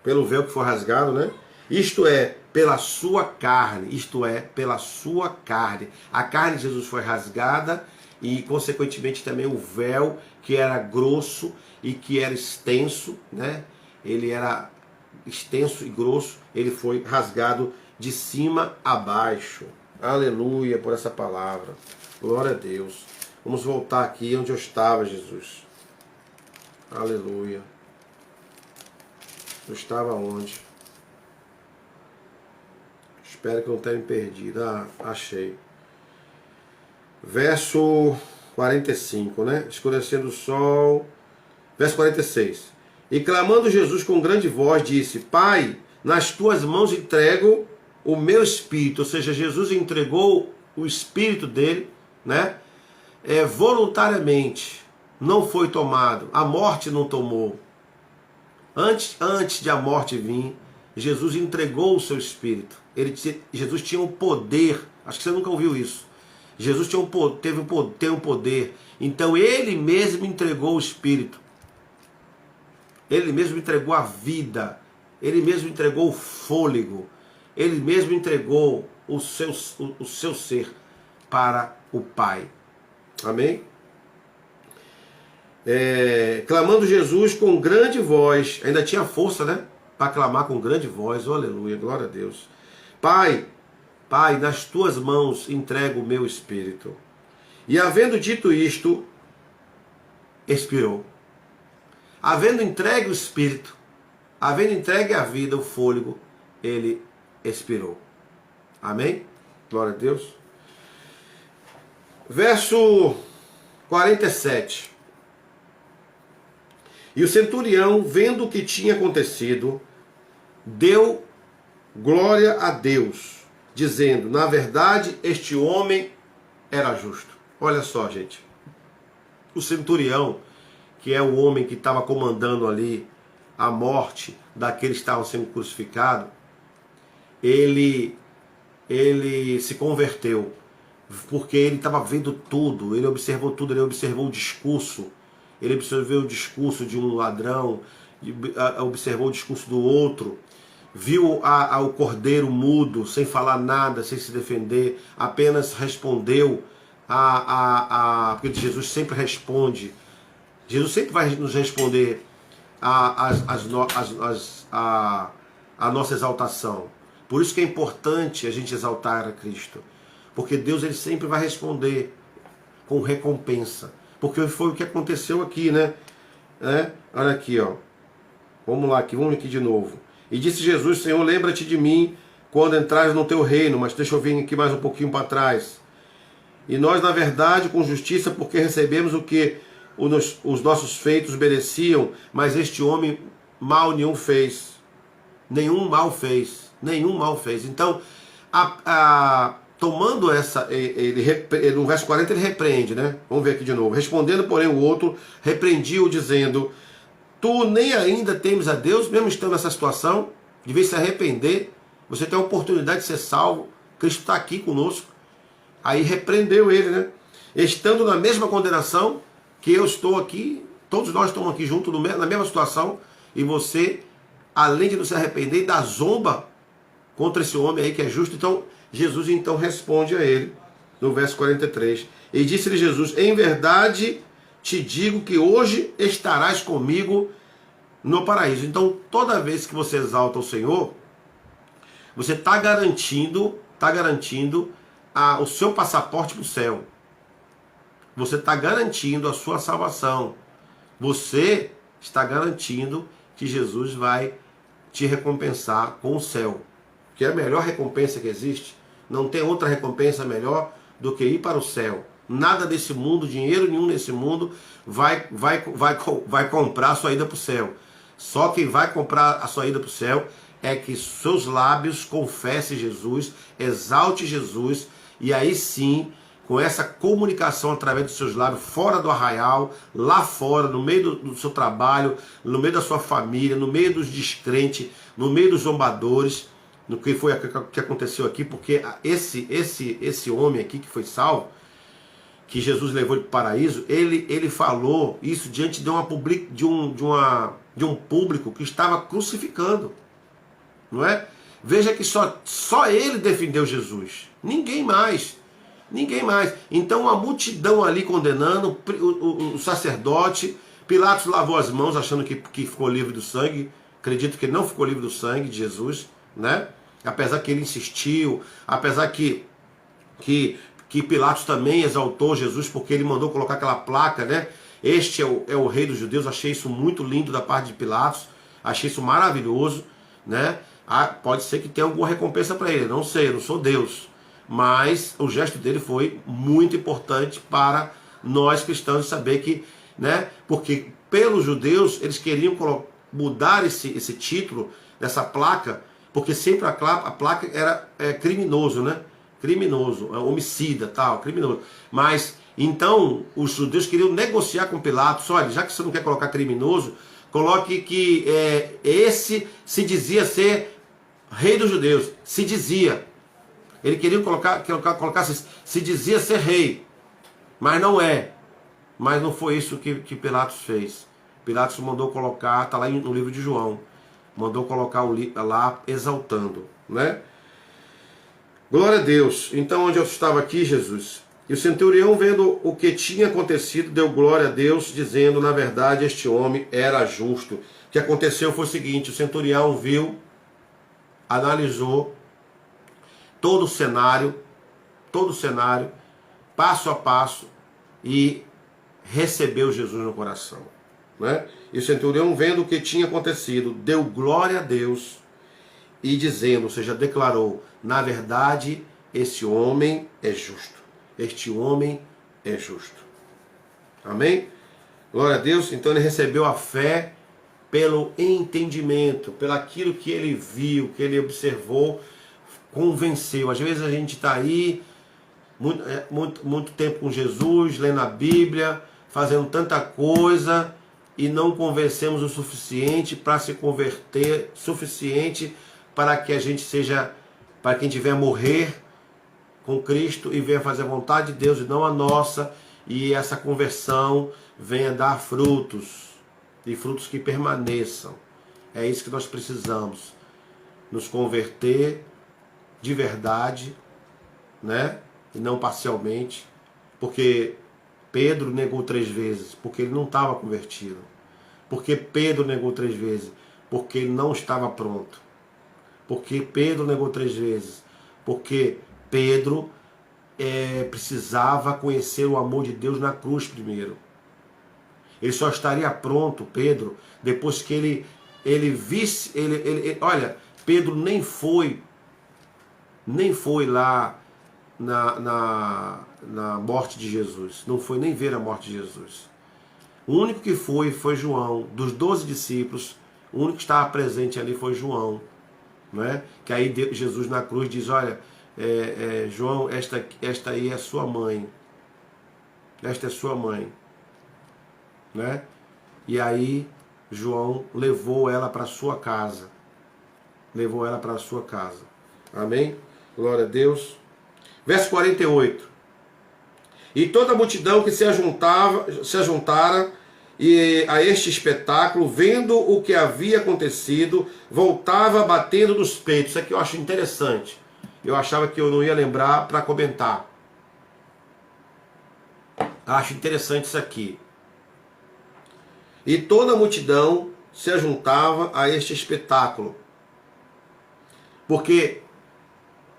que foi rasgado, né? Isto é, pela sua carne, isto é, pela sua carne. A carne de Jesus foi rasgada e, consequentemente, também o véu, que era grosso e que era extenso, né? Ele era extenso e grosso, ele foi rasgado de cima a baixo. Aleluia por essa palavra. Glória a Deus. Vamos voltar aqui onde eu estava, Jesus. Aleluia. Eu estava onde? Espero que não tenha me perdido. Ah, achei. Verso 45, né? Escurecendo o sol. Verso 46. E clamando Jesus com grande voz, disse: Pai, nas tuas mãos entrego o meu espírito. Ou seja, Jesus entregou o espírito dele, né? Voluntariamente. Não foi tomado. A morte não tomou. Antes de a morte vir, Jesus entregou o seu espírito. Jesus tinha um poder. Acho que você nunca ouviu isso. Jesus tem um poder. Então ele mesmo entregou o espírito. Ele mesmo entregou a vida. Ele mesmo entregou o fôlego. Ele mesmo entregou o seu ser para o Pai. Amém? Clamando Jesus com grande voz. Ainda tinha força, né? Para clamar com grande voz. Oh, aleluia, glória a Deus. Pai, nas tuas mãos entrego o meu espírito. E havendo dito isto, expirou. Havendo entregue o espírito, havendo entregue a vida, o fôlego, ele expirou. Amém? Glória a Deus. Verso 47. E o centurião, vendo o que tinha acontecido, deu glória a Deus, dizendo: na verdade, este homem era justo. Olha só, gente. O centurião, que é o homem que estava comandando ali a morte daqueles que estavam sendo crucificados, ele se converteu, porque ele estava vendo tudo, ele observou tudo, ele observou o discurso, ele observou o discurso de um ladrão, observou o discurso do outro, viu o cordeiro mudo, sem falar nada, sem se defender, apenas respondeu, porque Jesus sempre responde, Jesus sempre vai nos responder a nossa exaltação. Por isso que é importante a gente exaltar a Cristo, porque Deus ele sempre vai responder com recompensa, porque foi o que aconteceu aqui, né? Olha aqui, ó. Vamos lá, vamos aqui de novo. E disse Jesus: Senhor, lembra-te de mim quando entrares no teu reino. Mas deixa eu vir aqui mais um pouquinho para trás. E nós, na verdade, com justiça, porque recebemos o que os nossos feitos mereciam, mas este homem mal nenhum fez. Nenhum mal fez. Nenhum mal fez. Então, tomando essa, no verso 40 ele repreende, né? Vamos ver aqui de novo. Respondendo, porém, o outro repreendiu, dizendo: tu nem ainda temes a Deus, mesmo estando nessa situação, devia se arrepender. Você tem a oportunidade de ser salvo. Cristo está aqui conosco. Aí repreendeu ele, né? Estando na mesma condenação que eu estou aqui, todos nós estamos aqui juntos na mesma situação, e você, além de não se arrepender, dá zomba contra esse homem aí que é justo. Então, Jesus então responde a ele, no verso 43. E disse-lhe Jesus: em verdade te digo que hoje estarás comigo no paraíso. Então, toda vez que você exalta o Senhor, você está garantindo o seu passaporte para o céu. Você está garantindo a sua salvação. Você está garantindo que Jesus vai te recompensar com o céu. Que é a melhor recompensa que existe. Não tem outra recompensa melhor do que ir para o céu. Nada desse mundo, dinheiro nenhum nesse mundo vai comprar a sua ida para o céu. Só quem vai comprar a sua ida para o céu é que seus lábios confessem Jesus, exalte Jesus, e aí sim, com essa comunicação através dos seus lábios, fora do arraial, lá fora, no meio do seu trabalho, no meio da sua família, no meio dos descrentes, no meio dos zombadores, no que foi que aconteceu aqui, porque esse homem aqui que foi salvo, que Jesus levou ele para o paraíso, ele falou isso diante de um público que estava crucificando, não é? Veja que só ele defendeu Jesus, ninguém mais. Ninguém mais. Então a multidão ali condenando, o sacerdote, Pilatos lavou as mãos achando que ficou livre do sangue. Acredito que não ficou livre do sangue de Jesus, né? Apesar que ele insistiu, apesar que Pilatos também exaltou Jesus, porque ele mandou colocar aquela placa, né? Este é o rei dos judeus. Achei isso muito lindo da parte de Pilatos, achei isso maravilhoso, né? Pode ser que tenha alguma recompensa para ele, não sei, eu não sou Deus. Mas o gesto dele foi muito importante para nós cristãos saber que, né? Porque pelos judeus eles queriam mudar esse título dessa placa, porque sempre a placa era criminoso, né? Criminoso, homicida, tal, criminoso. Mas então os judeus queriam negociar com Pilatos: olha, já que você não quer colocar criminoso, coloque que esse se dizia ser rei dos judeus, se dizia. Ele queria colocar se dizia ser rei, mas não é. Mas não foi isso que Pilatos fez. Pilatos mandou colocar, está lá no livro de João, mandou colocar lá exaltando, né? Glória a Deus. Então, onde eu estava aqui, Jesus? E o centurião, vendo o que tinha acontecido, deu glória a Deus, dizendo: na verdade, este homem era justo. O que aconteceu foi o seguinte: o centurião viu, analisou todo o cenário, passo a passo, e recebeu Jesus no coração, né? E o centurião, vendo o que tinha acontecido, deu glória a Deus e dizendo, ou seja, declarou: na verdade, esse homem é justo. Este homem é justo. Amém? Glória a Deus. Então ele recebeu a fé pelo entendimento, pelo aquilo que ele viu, que ele observou, convenceu. Às vezes a gente está aí muito tempo com Jesus, lendo a Bíblia, fazendo tanta coisa, e não convencemos o suficiente para se converter, suficiente para que a gente seja, para quem tiver morrer com Cristo e venha fazer a vontade de Deus e não a nossa, e essa conversão venha dar frutos, e frutos que permaneçam. É isso que nós precisamos, nos converter de verdade, né? E não parcialmente, porque Pedro negou 3 vezes, porque ele não estava convertido. Porque Pedro negou 3 vezes, porque ele não estava pronto. Porque Pedro negou 3 vezes, porque Pedro precisava conhecer o amor de Deus na cruz primeiro. Ele só estaria pronto, Pedro, depois que ele ele visse, olha, Pedro nem foi lá na morte de Jesus, não foi nem ver a morte de Jesus. O único que foi João. Dos 12 discípulos, o único que estava presente ali foi João, não é? Que aí Jesus na cruz diz, olha, João, esta aí é sua mãe, esta é sua mãe, né? E aí João levou ela para sua casa, amém? Glória a Deus. Verso 48. E toda a multidão que se ajuntara e a este espetáculo, vendo o que havia acontecido, voltava batendo nos peitos. Isso aqui eu acho interessante. Eu achava que eu não ia lembrar para comentar. Acho interessante isso aqui. E toda a multidão se ajuntava a este espetáculo. Porque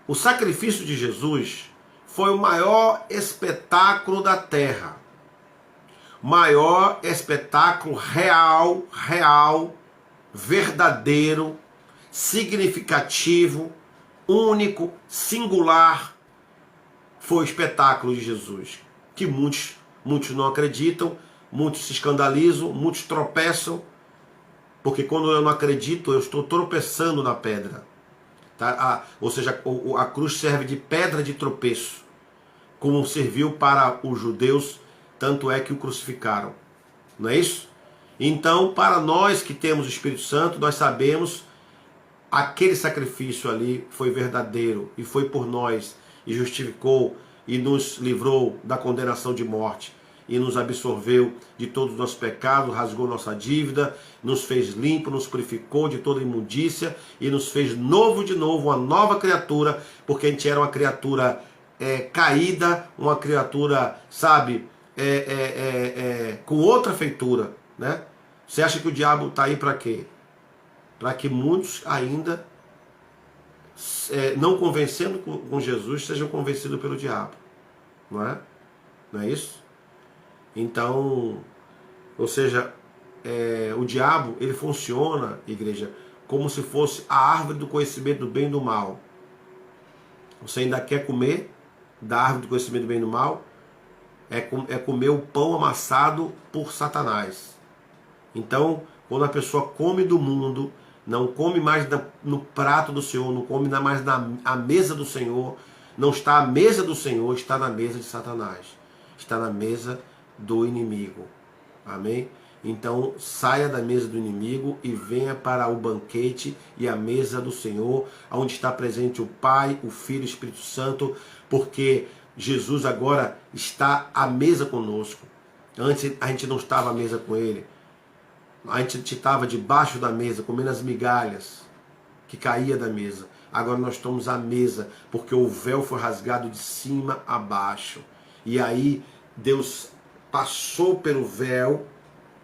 o sacrifício de Jesus foi o maior espetáculo da terra. Maior espetáculo real, verdadeiro, significativo, único, singular, foi o espetáculo de Jesus. Que muitos não acreditam, muitos se escandalizam, muitos tropeçam, porque quando eu não acredito, eu estou tropeçando na pedra. Tá? Ou seja, a cruz serve de pedra de tropeço, como serviu para os judeus, tanto é que o crucificaram. Não é isso? Então, para nós que temos o Espírito Santo, nós sabemos aquele sacrifício ali foi verdadeiro e foi por nós e justificou e nos livrou da condenação de morte e nos absorveu de todos os nossos pecados, rasgou nossa dívida, nos fez limpo, nos purificou de toda imundícia e nos fez novo de novo, uma nova criatura, porque a gente era uma criatura caída, uma criatura, sabe, com outra feitura, né? Você acha que o diabo está aí para quê? Para que muitos ainda, não convencendo com Jesus, sejam convencidos pelo diabo, não é? Não é isso? Então, ou seja, o diabo, ele funciona, igreja, como se fosse a árvore do conhecimento do bem e do mal. Você ainda quer comer da árvore do conhecimento do bem e do mal? É comer o pão amassado por Satanás. Então, quando a pessoa come do mundo, não come mais no prato do Senhor, não come mais na mesa do Senhor, não está à mesa do Senhor, está na mesa de Satanás, está na mesa do inimigo. Amém? Então saia da mesa do inimigo e venha para o banquete e a mesa do Senhor, onde está presente o Pai, o Filho e o Espírito Santo, porque Jesus agora está à mesa conosco. Antes a gente não estava à mesa com Ele. A gente estava debaixo da mesa, comendo as migalhas que caía da mesa. Agora nós estamos à mesa, porque o véu foi rasgado de cima a baixo. E aí Deus passou pelo véu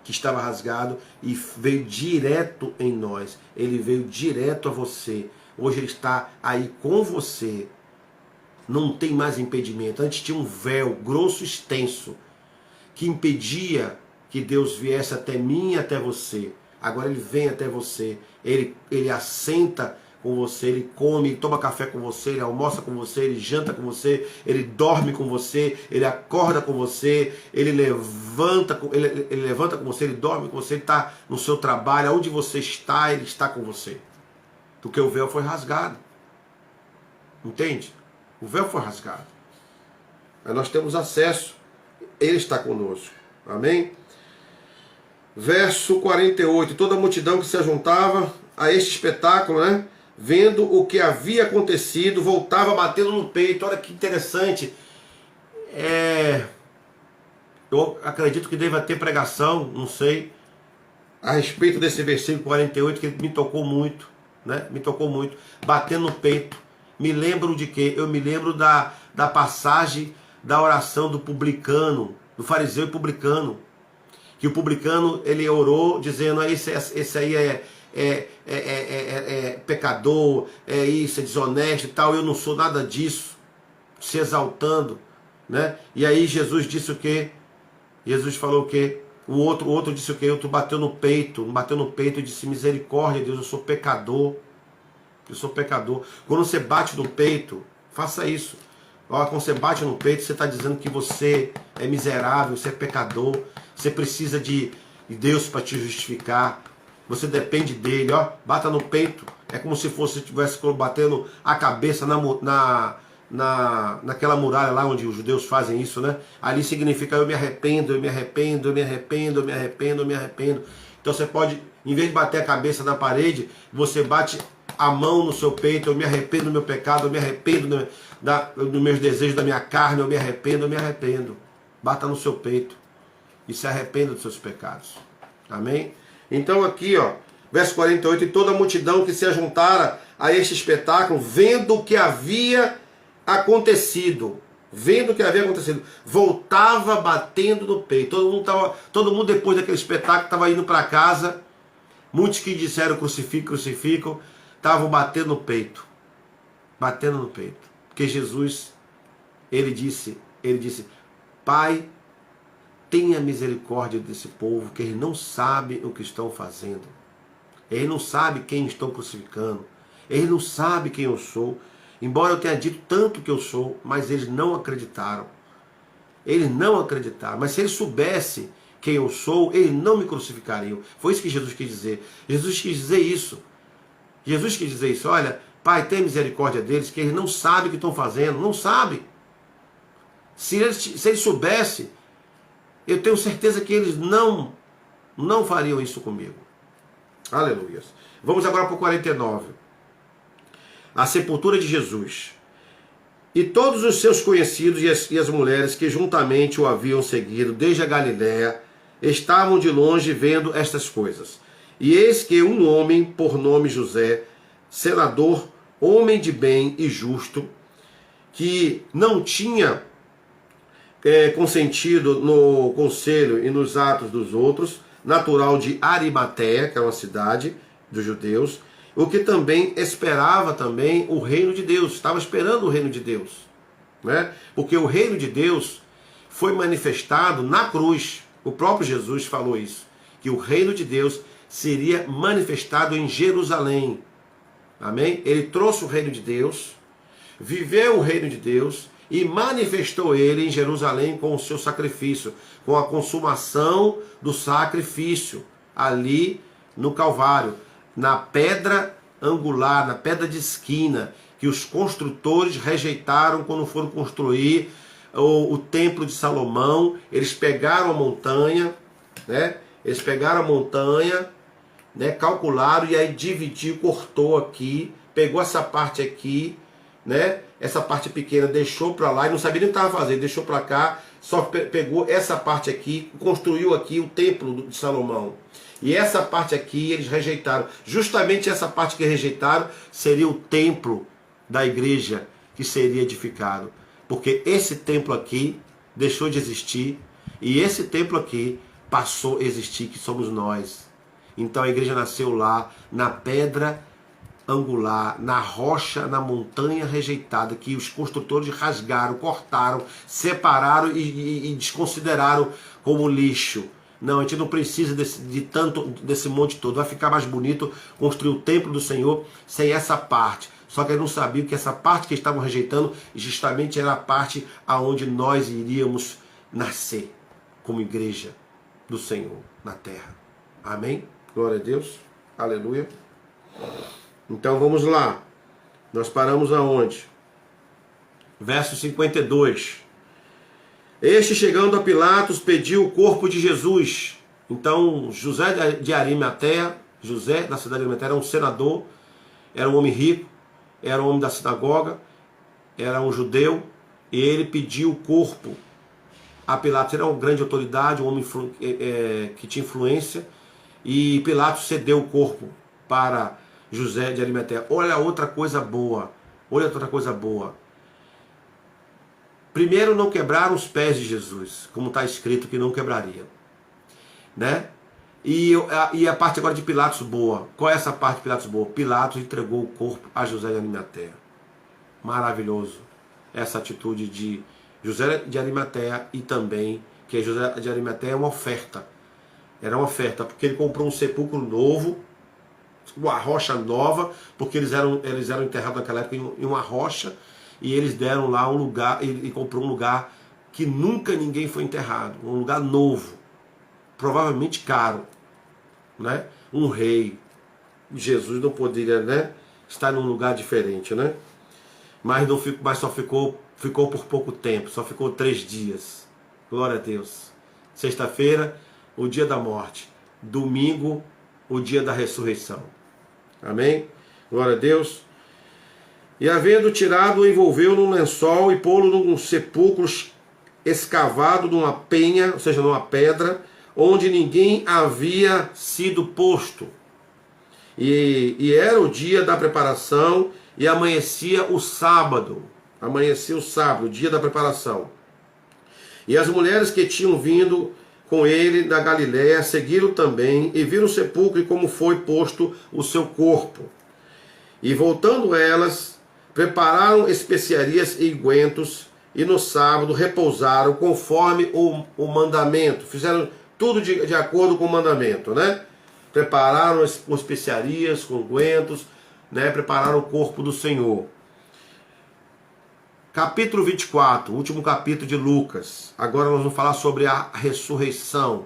que estava rasgado e veio direto em nós. Ele veio direto a você. Hoje Ele está aí com você. Não tem mais impedimento. Antes tinha um véu grosso e extenso que impedia que Deus viesse até mim e até você. Agora Ele vem até você. Ele assenta com você, Ele come, ele toma café com você, Ele almoça com você, Ele janta com você, Ele dorme com você, Ele acorda com você, Ele levanta com você, Ele dorme com você, Ele está no seu trabalho, aonde você está, Ele está com você. Porque o véu foi rasgado. Entende? O véu foi rasgado. Aí nós temos acesso, Ele está conosco. Amém? Verso 48. Toda a multidão que se ajuntava a este espetáculo, né? Vendo o que havia acontecido, voltava batendo no peito. Olha que interessante. Eu acredito que deva ter pregação, não sei, a respeito desse versículo 48, que me tocou muito, né? Me tocou muito. Batendo no peito. Me lembro de quê? Eu me lembro da passagem da oração do publicano, do fariseu e publicano. Que o publicano, ele orou dizendo, esse aí é pecador, isso, é desonesto e tal, eu não sou nada disso, se exaltando, né? E aí Jesus disse o quê? Jesus falou o quê? O outro disse o quê? O outro bateu no peito e disse, misericórdia, Deus, eu sou pecador. Eu sou pecador. Quando você bate no peito, faça isso. Quando você bate no peito, você está dizendo que você é miserável, você é pecador, você precisa de Deus para te justificar. Você depende dele, ó. Bata no peito. É como se fosse estivesse batendo a cabeça naquela muralha lá onde os judeus fazem isso, né? Ali significa eu me arrependo, eu me arrependo, eu me arrependo, eu me arrependo, eu me arrependo. Então você pode, em vez de bater a cabeça na parede, você bate a mão no seu peito, eu me arrependo do meu pecado, eu me arrependo dos meus desejos da minha carne, eu me arrependo, eu me arrependo. Bata no seu peito e se arrependa dos seus pecados. Amém? Então aqui, ó, verso 48, e toda a multidão que se ajuntara a este espetáculo, vendo o que havia acontecido, voltava batendo no peito. Todo mundo depois daquele espetáculo estava indo para casa. Muitos que disseram crucificam, estavam batendo no peito. Batendo no peito. Porque Jesus, ele disse, Pai, tenha misericórdia desse povo, que eles não sabem o que estão fazendo. Eles não sabem quem estão crucificando. Eles não sabem quem eu sou. Embora eu tenha dito tanto que eu sou, mas eles não acreditaram. Eles não acreditaram. Mas se eles soubessem quem eu sou, eles não me crucificariam. Foi isso que Jesus quis dizer. Jesus quis dizer isso. Jesus quis dizer isso. Olha, Pai, tenha misericórdia deles, que eles não sabem o que estão fazendo. Não sabem. Se eles soubessem, eu tenho certeza que eles não fariam isso comigo. Aleluia. Vamos agora para o 49. A sepultura de Jesus. E todos os seus conhecidos e as mulheres que juntamente o haviam seguido desde a Galiléia estavam de longe vendo estas coisas. E eis que um homem, por nome José, senador, homem de bem e justo, que não tinha consentido no conselho e nos atos dos outros, natural de Arimateia, que é uma cidade dos judeus, o que também esperava também o reino de Deus, estava esperando o reino de Deus, né? Porque o reino de Deus foi manifestado na cruz. O próprio Jesus falou isso, que o reino de Deus seria manifestado em Jerusalém. Amém? Ele trouxe o reino de Deus, viveu o reino de Deus e manifestou ele em Jerusalém com o seu sacrifício, com a consumação do sacrifício ali no Calvário, na pedra angular, na pedra de esquina, que os construtores rejeitaram quando foram construir o templo de Salomão. Eles pegaram a montanha, né? Eles pegaram a montanha, né? Calcularam e aí dividiu, cortou aqui, pegou essa parte aqui, né? Essa parte pequena deixou para lá e não sabia nem o que estava fazendo, deixou para cá, só pegou essa parte aqui, construiu aqui o templo de Salomão. E essa parte aqui eles rejeitaram. Justamente essa parte que rejeitaram seria o templo da igreja que seria edificado. Porque esse templo aqui deixou de existir e esse templo aqui passou a existir, que somos nós. Então a igreja nasceu lá, na pedra angular, na rocha, na montanha rejeitada, que os construtores rasgaram, cortaram, separaram e desconsideraram como lixo. Não, a gente não precisa desse monte todo. Vai ficar mais bonito construir o templo do Senhor sem essa parte. Só que eles não sabiam que essa parte que eles estavam rejeitando justamente era a parte aonde nós iríamos nascer como igreja do Senhor na terra. Amém? Glória a Deus. Aleluia. Então vamos lá. Nós paramos aonde? Verso 52. Este, chegando a Pilatos, pediu o corpo de Jesus. Então José de Arimateia, José da cidade de Arimateia, era um senador, era um homem rico, era um homem da sinagoga, era um judeu, e ele pediu o corpo a Pilatos. Era uma grande autoridade, um homem que tinha influência, e Pilatos cedeu o corpo para José de Arimateia. Olha outra coisa boa, olha outra coisa boa. Primeiro, não quebraram os pés de Jesus, como está escrito que não quebraria, né? E a parte agora de Pilatos boa. Qual é essa parte de Pilatos boa? Pilatos entregou o corpo a José de Arimateia. Maravilhoso essa atitude de José de Arimateia, e também que José de Arimateia é uma oferta. Era uma oferta, porque ele comprou um sepulcro novo, uma rocha nova, porque eles eram enterrados naquela época em uma rocha, e eles deram lá um lugar, e comprou um lugar que nunca ninguém foi enterrado, um lugar novo, provavelmente caro, né? Um rei, Jesus não poderia, né, estar num lugar diferente, né? Mas só ficou por pouco tempo, só ficou 3 dias. Glória a Deus. Sexta-feira, o dia da morte. Domingo, o dia da ressurreição. Amém? Glória a Deus. E havendo tirado, o envolveu num lençol e pô-lo num sepulcro escavado numa penha, ou seja, numa pedra, onde ninguém havia sido posto. E era o dia da preparação e amanhecia o sábado. Amanhecia o sábado, o dia da preparação. E as mulheres que tinham vindo com ele da Galiléia seguiram também e viram o sepulcro e como foi posto o seu corpo. E voltando elas, prepararam especiarias e iguentos e no sábado repousaram conforme o mandamento. Fizeram tudo de acordo com o mandamento, né? Prepararam com especiarias, com ungüentos, né? Prepararam o corpo do Senhor. Capítulo 24, último capítulo de Lucas. Agora nós vamos falar sobre a ressurreição.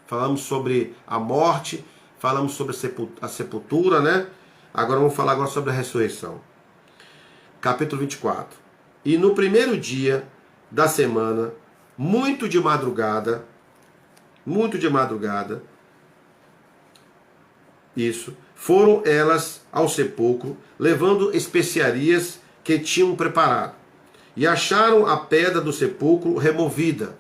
Falamos sobre a morte, falamos sobre a sepultura, né? Agora vamos falar sobre a ressurreição. Capítulo 24. E no primeiro dia da semana, muito de madrugada, foram elas ao sepulcro, levando especiarias que tinham preparado. E acharam a pedra do sepulcro removida.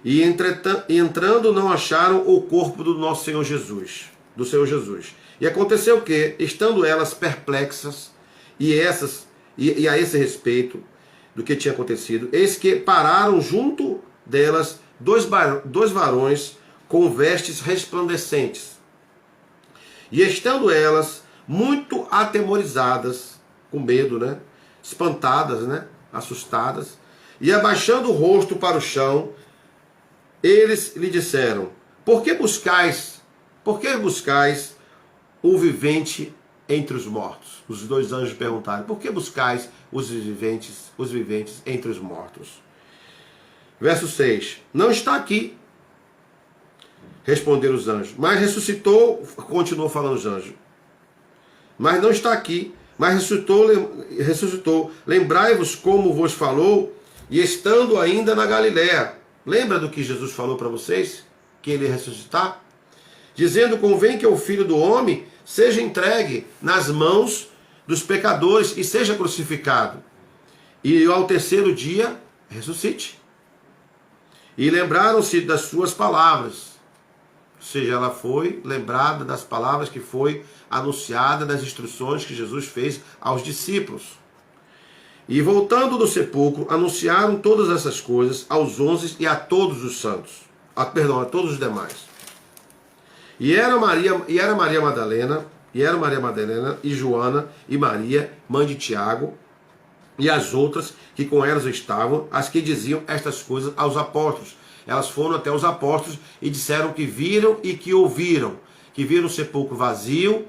E entrando não acharam o corpo do nosso Senhor Jesus, do Senhor Jesus. E aconteceu que, estando elas perplexas, e a esse respeito do que tinha acontecido, eis que pararam junto delas dois varões com vestes resplandecentes. E estando elas muito atemorizadas, com medo, né? Espantadas, né? Assustadas, e abaixando o rosto para o chão, eles lhe disseram: Por que buscais o vivente entre os mortos? Os 2 anjos perguntaram: Por que buscais os viventes entre os mortos? Verso 6: Não está aqui, responderam os anjos, mas ressuscitou. Continuou falando os anjos: Mas não está aqui, mas ressuscitou. Lembrai-vos como vos falou, e estando ainda na Galiléia. Lembra do que Jesus falou para vocês? Que ele ia ressuscitar? Dizendo: Convém que o Filho do Homem seja entregue nas mãos dos pecadores e seja crucificado. E ao terceiro dia ressuscite. E lembraram-se das suas palavras. Ou seja, ela foi lembrada das palavras que foi anunciada, das instruções que Jesus fez aos discípulos. E voltando do sepulcro, anunciaram todas essas coisas aos 11 e a todos os santos. A todos os demais. E era Maria Madalena, e Joana, e Maria, mãe de Tiago, e as outras que com elas estavam, as que diziam estas coisas aos apóstolos. Elas foram até os apóstolos e disseram que viram e que ouviram. Que viram o sepulcro vazio,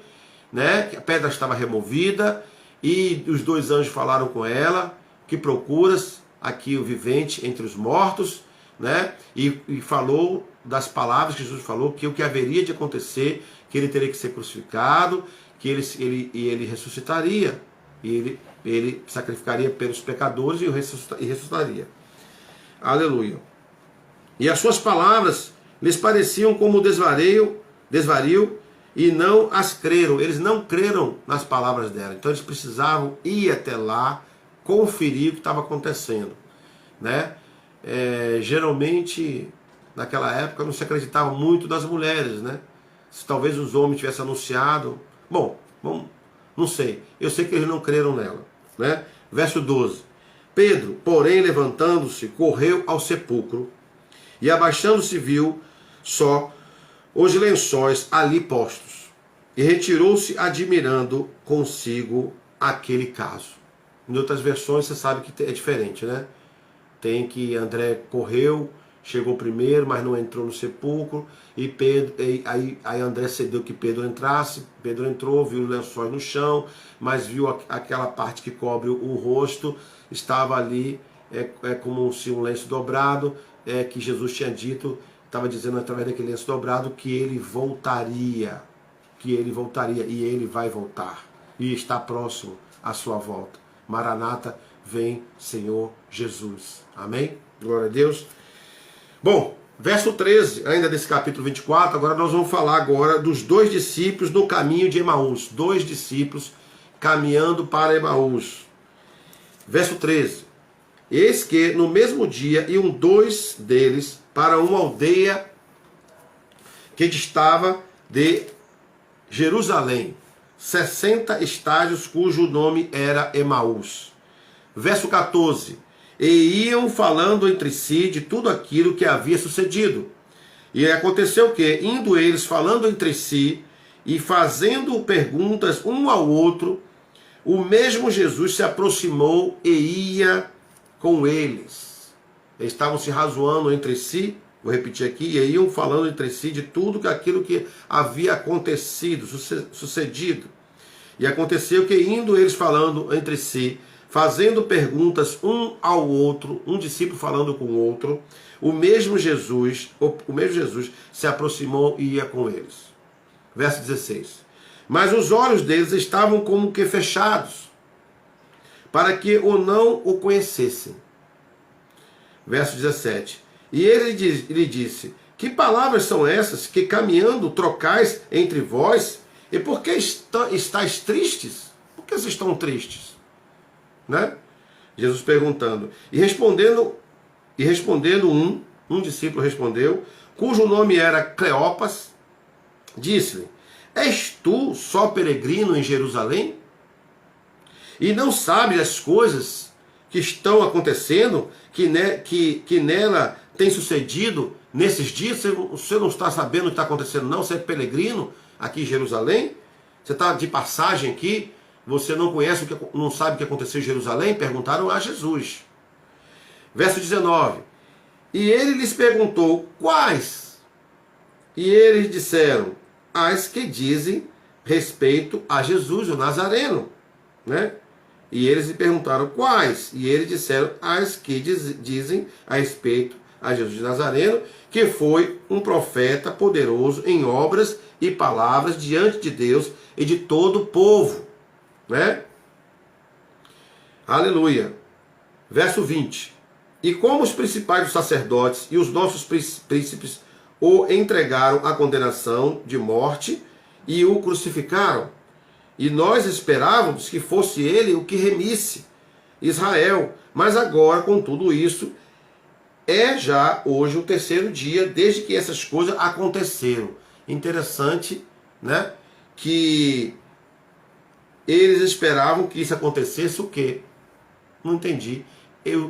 né? Que a pedra estava removida, e os 2 anjos falaram com ela: Que procuras aqui o vivente entre os mortos, né? E falou das palavras que Jesus falou, que o que haveria de acontecer, que ele teria que ser crucificado, que ele ressuscitaria, e ele sacrificaria pelos pecadores e ressuscitaria. Aleluia. E as suas palavras lhes pareciam como desvario, e não as creram. Eles não creram nas palavras dela. Então eles precisavam ir até lá, conferir o que estava acontecendo, né? Geralmente, naquela época, não se acreditava muito nas mulheres, né? Se talvez os homens tivessem anunciado. Bom, não sei. Eu sei que eles não creram nela, né? Verso 12. Pedro, porém, levantando-se, correu ao sepulcro, e abaixando-se viu só os lençóis ali postos, e retirou-se admirando consigo aquele caso. Em outras versões você sabe que é diferente, né? Tem que André correu chegou primeiro, mas não entrou no sepulcro, e aí André cedeu que Pedro entrasse. Pedro entrou, viu os lençóis no chão, mas viu aquela parte que cobre o rosto, estava ali, como se um lenço dobrado, que Jesus tinha dito, estava dizendo através daquele lenço dobrado que ele voltaria, e ele vai voltar, e está próximo à sua volta. Maranata, vem Senhor Jesus. Amém? Glória a Deus. Bom, verso 13, ainda desse capítulo 24, agora nós vamos falar agora dos 2 discípulos no caminho de Emaús. 2 discípulos caminhando para Emaús. Verso 13. Eis que no mesmo dia iam 2 deles para uma aldeia que distava de Jerusalém, 60 estádios, cujo nome era Emaús. Verso 14. E iam falando entre si de tudo aquilo que havia sucedido. E aconteceu que, indo eles falando entre si e fazendo perguntas um ao outro, o mesmo Jesus se aproximou e ia com eles. Eles estavam se razoando entre si, vou repetir aqui, e iam falando entre si de tudo aquilo que havia acontecido, sucedido. E aconteceu que, indo eles falando entre si, fazendo perguntas um ao outro, um discípulo falando com o outro, o mesmo Jesus se aproximou e ia com eles. Verso 16. Mas os olhos deles estavam como que fechados, para que não o conhecessem. Verso 17. E ele lhe disse: que palavras são essas que caminhando trocais entre vós? E por que estáis tristes? Por que vocês estão tristes? Né? Jesus perguntando. E respondendo um discípulo respondeu, cujo nome era Cleopas, disse-lhe: és tu só peregrino em Jerusalém? E não sabes as coisas que estão acontecendo, que nela tem sucedido nesses dias? Você não está sabendo o que está acontecendo, não? Você é peregrino aqui em Jerusalém? Você está de passagem aqui? Você não conhece, não sabe o que aconteceu em Jerusalém? Perguntaram a Jesus. Verso 19. E ele lhes perguntou, quais? E eles disseram, as que dizem respeito a Jesus, o Nazareno. Né? E eles lhe perguntaram, quais? E eles disseram, as que dizem a respeito a Jesus de Nazareno, que foi um profeta poderoso em obras e palavras diante de Deus e de todo o povo. Né? Aleluia. Verso 20. E como os principais dos sacerdotes e os nossos príncipes o entregaram à condenação de morte e o crucificaram, e nós esperávamos que fosse ele o que remisse Israel. Mas agora, com tudo isso, é já hoje o 3º dia desde que essas coisas aconteceram. Interessante, né? Que eles esperavam que isso acontecesse o quê? Não entendi.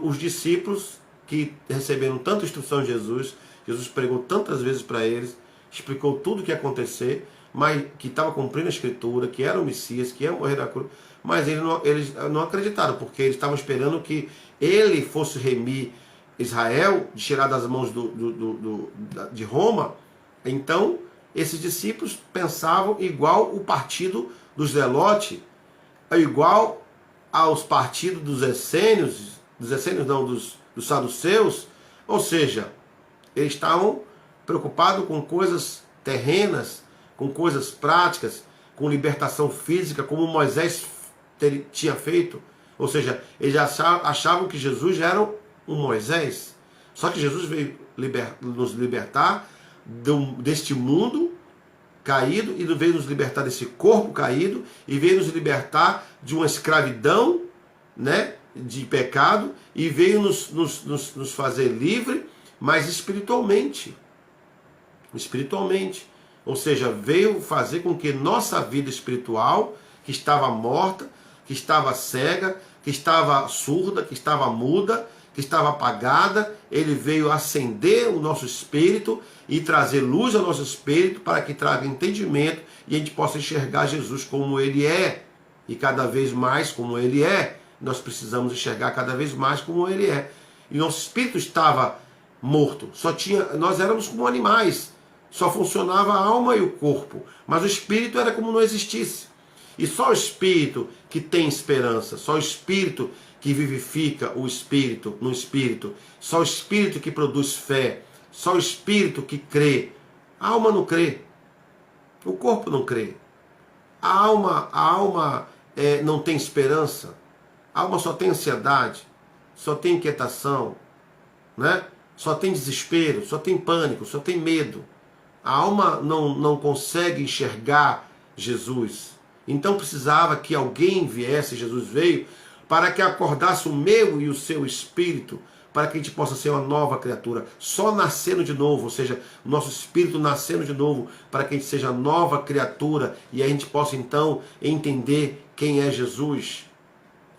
Os discípulos que receberam tanta instrução de Jesus, Jesus pregou tantas vezes para eles, explicou tudo o que ia acontecer, mas que estava cumprindo a Escritura, que era o Messias, que ia morrer na cruz, mas eles não acreditaram, porque eles estavam esperando que ele fosse remir Israel, de tirar das mãos de Roma. Então, esses discípulos pensavam igual o partido dos Zelotes, igual aos partidos dos essênios não, dos saduceus, ou seja, eles estavam preocupados com coisas terrenas, com coisas práticas, com libertação física, como Moisés tinha feito. Ou seja, eles achavam que Jesus já era um Moisés. Só que Jesus veio nos libertar deste mundo caído, e veio nos libertar desse corpo caído, e veio nos libertar de uma escravidão, né, de pecado, e veio nos fazer livre, mas espiritualmente. Espiritualmente. Ou seja, veio fazer com que nossa vida espiritual, que estava morta, que estava cega, que estava surda, que estava muda, que estava apagada, ele veio acender o nosso espírito e trazer luz ao nosso espírito para que traga entendimento e a gente possa enxergar Jesus como ele é, e cada vez mais como ele é. Nós precisamos enxergar cada vez mais como ele é. E nosso espírito estava morto. Nós éramos como animais. Só funcionava a alma e o corpo. Mas o espírito era como não existisse. E só o espírito que tem esperança. Só o espírito que vivifica o espírito no espírito. Só o espírito que produz fé. Só o espírito que crê. A alma não crê. O corpo não crê. A alma não tem esperança. A alma só tem ansiedade. Só tem inquietação. Né? Só tem desespero. Só tem pânico. Só tem medo. A alma não consegue enxergar Jesus. Então precisava que alguém viesse, Jesus veio, para que acordasse o meu e o seu espírito, para que a gente possa ser uma nova criatura, só nascendo de novo, ou seja, o nosso espírito nascendo de novo, para que a gente seja nova criatura, e a gente possa então entender quem é Jesus.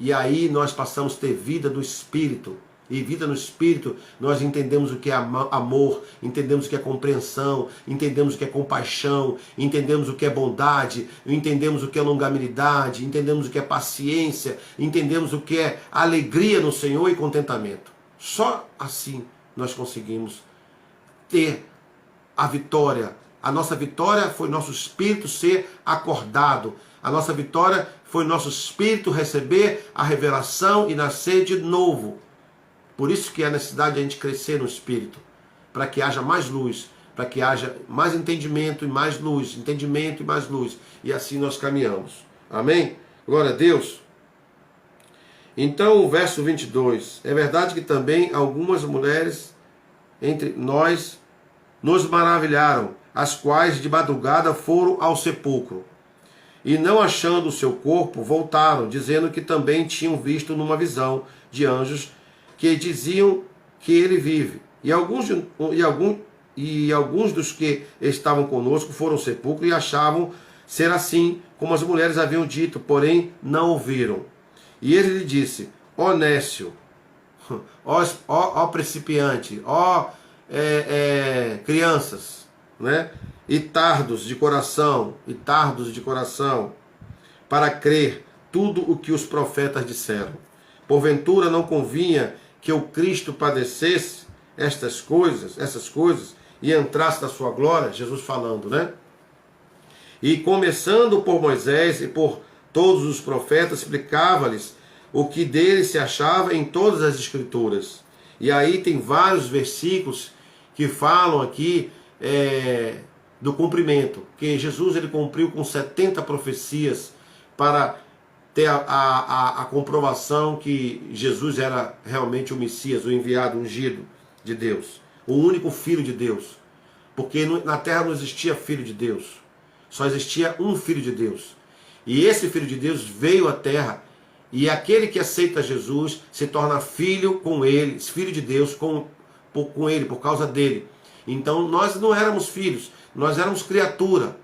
E aí nós passamos a ter vida do espírito. E vida no Espírito, nós entendemos o que é amor, entendemos o que é compreensão, entendemos o que é compaixão, entendemos o que é bondade, entendemos o que é longanimidade, entendemos o que é paciência, entendemos o que é alegria no Senhor e contentamento. Só assim nós conseguimos ter a vitória. A nossa vitória foi nosso espírito ser acordado. A nossa vitória foi nosso espírito receber a revelação e nascer de novo. Por isso que é a necessidade de a gente crescer no Espírito, para que haja mais luz, para que haja mais entendimento e mais luz, entendimento e mais luz, e assim nós caminhamos. Amém? Glória a Deus. Então, o verso 22, é verdade que também algumas mulheres entre nós nos maravilharam, as quais de madrugada foram ao sepulcro, e não achando o seu corpo, voltaram, dizendo que também tinham visto numa visão de anjos que diziam que ele vive. E alguns dos que estavam conosco foram ao sepulcro e achavam ser assim, como as mulheres haviam dito, porém não ouviram. E ele lhe disse, ó nécio, ó principiante, ó crianças, né? E tardos de coração, para crer tudo o que os profetas disseram. Porventura não convinha que o Cristo padecesse essas coisas, e entrasse na sua glória, Jesus falando, né? E começando por Moisés e por todos os profetas, explicava-lhes o que dele se achava em todas as escrituras. E aí tem vários versículos que falam aqui do cumprimento, que Jesus ele cumpriu com 70 profecias para ter a comprovação que Jesus era realmente o Messias, o enviado, o ungido de Deus, o único Filho de Deus, porque na terra não existia Filho de Deus, só existia um Filho de Deus, e esse Filho de Deus veio à terra, e aquele que aceita Jesus se torna filho com ele, filho de Deus com ele, por causa dele. Então nós não éramos filhos, nós éramos criatura,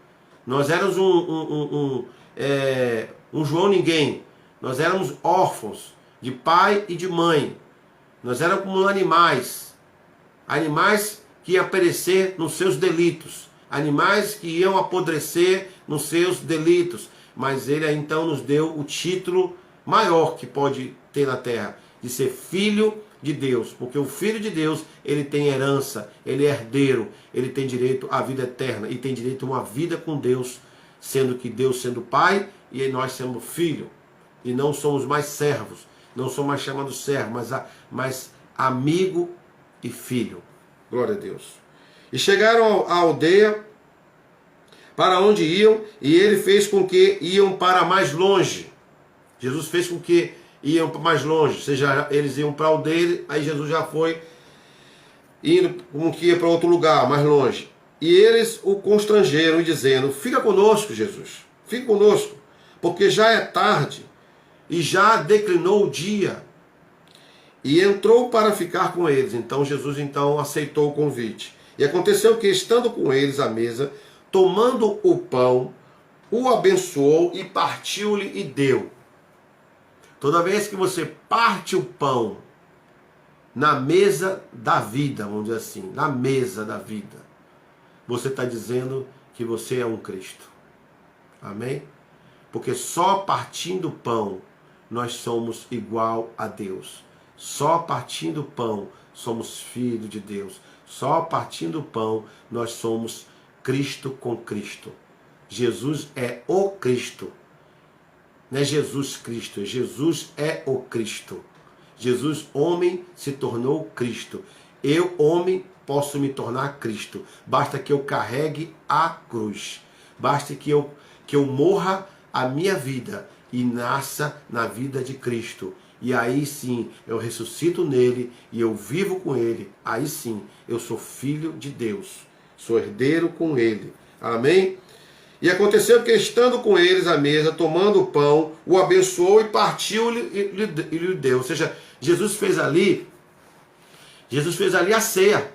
nós éramos um João ninguém, nós éramos órfãos de pai e de mãe, nós éramos como animais que iam perecer nos seus delitos, animais que iam apodrecer nos seus delitos, mas ele então nos deu o título maior que pode ter na terra, de ser filho de Deus, porque o Filho de Deus, ele tem herança, ele é herdeiro, ele tem direito à vida eterna, e tem direito a uma vida com Deus, sendo que Deus sendo Pai, e nós sendo Filho, e não somos mais servos, não somos mais chamados servos, mas amigo e filho. Glória a Deus. E chegaram à aldeia, para onde iam, e ele fez com que iam para mais longe. Jesus fez com que iam para mais longe, ou seja, eles iam para a aldeia, aí Jesus já foi indo como que ia para outro lugar, mais longe. E eles o constrangeram, dizendo, fica conosco, Jesus, fica conosco, porque já é tarde, e já declinou o dia. E entrou para ficar com eles. Então Jesus aceitou o convite. E aconteceu que, estando com eles à mesa, tomando o pão, o abençoou e partiu-lhe e deu. Toda vez que você parte o pão na mesa da vida, vamos dizer assim, na mesa da vida, você está dizendo que você é um Cristo. Amém? Porque só partindo o pão nós somos igual a Deus. Só partindo o pão somos filhos de Deus. Só partindo o pão nós somos Cristo com Cristo. Jesus é o Cristo. Não é Jesus Cristo, Jesus é o Cristo. Jesus, homem, se tornou Cristo. Eu, homem, posso me tornar Cristo. Basta que eu carregue a cruz. Basta que eu morra a minha vida e nasça na vida de Cristo. E aí sim, eu ressuscito nele e eu vivo com ele. Aí sim, eu sou filho de Deus. Sou herdeiro com ele. Amém? E aconteceu que, estando com eles à mesa, tomando o pão, o abençoou e partiu e lhe deu. Ou seja, Jesus fez ali a ceia.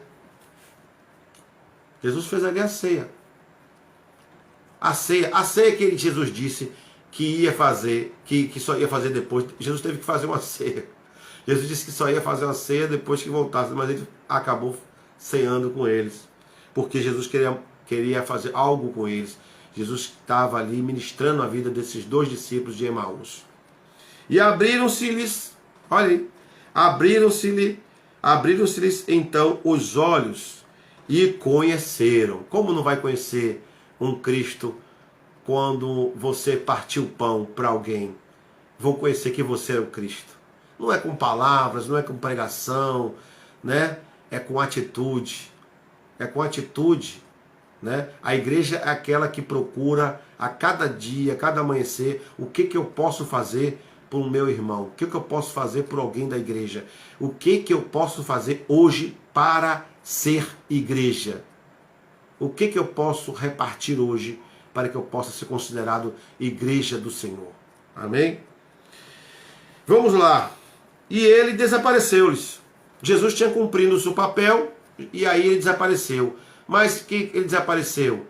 Jesus fez ali a ceia. A ceia que Jesus disse que ia fazer, que só ia fazer depois. Jesus teve que fazer uma ceia. Jesus disse que só ia fazer uma ceia depois que voltasse, mas ele acabou ceando com eles. Porque Jesus queria fazer algo com eles. Jesus estava ali ministrando a vida desses 2 discípulos de Emaús. E abriram-se-lhes, olha aí, abriram-se-lhes então os olhos e conheceram. Como não vai conhecer um Cristo quando você partiu o pão para alguém? Vão conhecer que você é o Cristo. Não é com palavras, não é com pregação, né? É com atitude. É com atitude. Né? A igreja é aquela que procura a cada dia, a cada amanhecer, o que eu posso fazer por um meu irmão, o que eu posso fazer por alguém da igreja, o que eu posso fazer hoje para ser igreja, o que eu posso repartir hoje para que eu possa ser considerado igreja do Senhor. Amém? Vamos lá. E ele desapareceu-lhes. Jesus tinha cumprido o seu papel e aí ele desapareceu. Mas que ele desapareceu?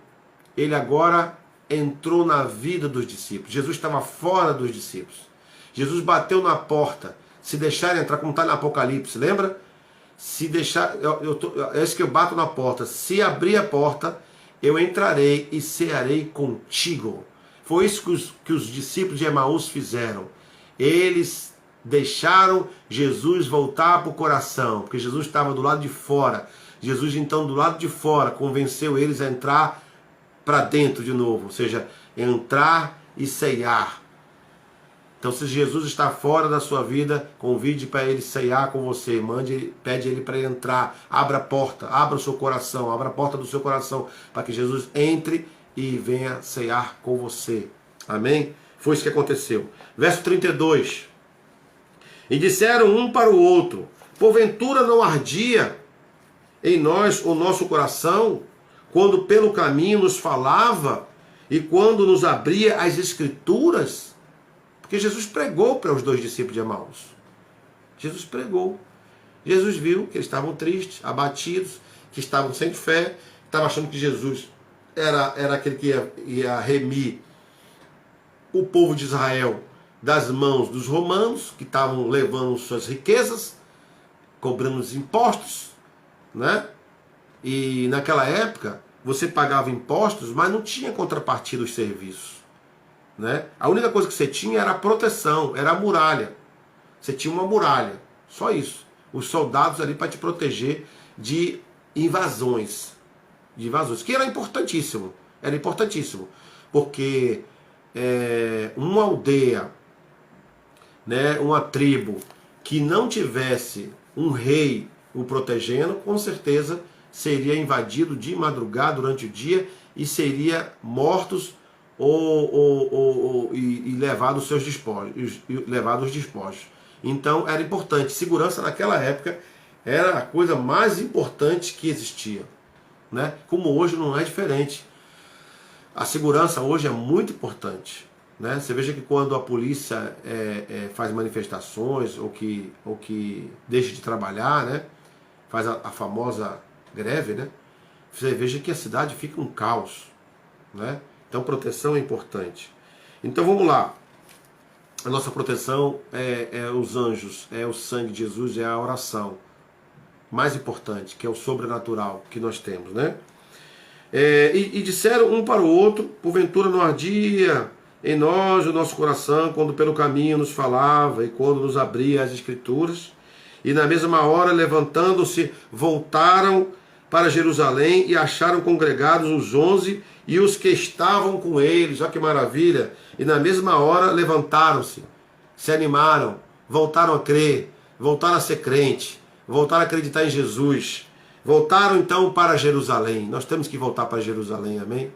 Ele agora entrou na vida dos discípulos. Jesus estava fora dos discípulos. Jesus bateu na porta. Se deixarem entrar, como está no Apocalipse, lembra? Se deixar, é isso que eu bato na porta. Se abrir a porta, eu entrarei e cearei contigo. Foi isso que os discípulos de Emaús fizeram. Eles deixaram Jesus voltar para o coração, porque Jesus estava do lado de fora. Jesus, então, do lado de fora, convenceu eles a entrar para dentro de novo, ou seja, entrar e ceiar. Então, se Jesus está fora da sua vida, convide para ele ceiar com você, pede ele para entrar, abra a porta, abra o seu coração, abra a porta do seu coração, para que Jesus entre e venha ceiar com você. Amém? Foi isso que aconteceu. Verso 32. E disseram um para o outro, porventura não ardia em nós o nosso coração, quando pelo caminho nos falava e quando nos abria as Escrituras? Porque Jesus pregou para os 2 discípulos de Emaús. Jesus pregou. Jesus viu que eles estavam tristes, abatidos, que estavam sem fé, estavam achando que Jesus era aquele que ia remir o povo de Israel das mãos dos romanos, que estavam levando suas riquezas, cobrando os impostos, né? E naquela época você pagava impostos, mas não tinha contrapartida dos serviços, né? A única coisa que você tinha era a proteção, era a muralha. Você tinha uma muralha, só isso. Os soldados ali para te proteger de invasões, que era importantíssimo, porque uma aldeia, né, uma tribo que não tivesse um rei o protegendo, com certeza seria invadido de madrugada durante o dia e seria mortos e levado os seus despojos. Então era importante. Segurança naquela época era a coisa mais importante que existia, né? Como hoje não é diferente. A segurança hoje é muito importante, né? Você veja que quando a polícia faz manifestações ou que deixa de trabalhar, né? Faz a famosa greve, né? Você veja que a cidade fica um caos, né? Então proteção é importante. Então vamos lá. A nossa proteção é os anjos, é o sangue de Jesus, é a oração mais importante, que é o sobrenatural que nós temos, né? E disseram um para o outro, porventura não ardia em nós o nosso coração, quando pelo caminho nos falava e quando nos abria as Escrituras. E na mesma hora, levantando-se, voltaram para Jerusalém e acharam congregados os 11 e os que estavam com eles. Olha que maravilha! E na mesma hora levantaram-se, se animaram, voltaram a crer, voltaram a ser crente, voltaram a acreditar em Jesus. Voltaram então para Jerusalém. Nós temos que voltar para Jerusalém, amém?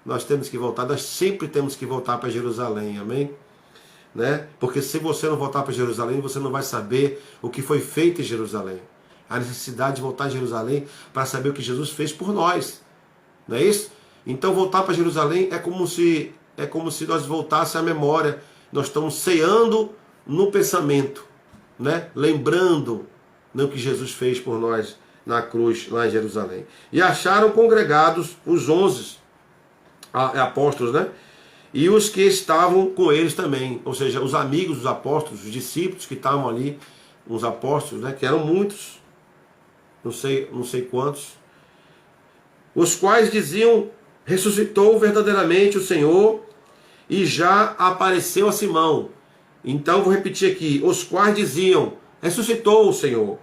Nós temos que voltar, nós sempre temos que voltar para Jerusalém, amém? Né? Porque se você não voltar para Jerusalém, você não vai saber o que foi feito em Jerusalém. A necessidade de voltar a Jerusalém para saber o que Jesus fez por nós. Não é isso? Então voltar para Jerusalém é como se nós voltássemos à memória. Nós estamos ceando no pensamento, né? Lembrando o que Jesus fez por nós na cruz, lá em Jerusalém. E acharam congregados os 11 apóstolos, né? E os que estavam com eles também, ou seja, os amigos dos apóstolos, os discípulos que estavam ali, os apóstolos, né? Que eram muitos, não sei quantos, os quais diziam: ressuscitou verdadeiramente o Senhor e já apareceu a Simão. Então vou repetir aqui: os quais diziam: ressuscitou o Senhor,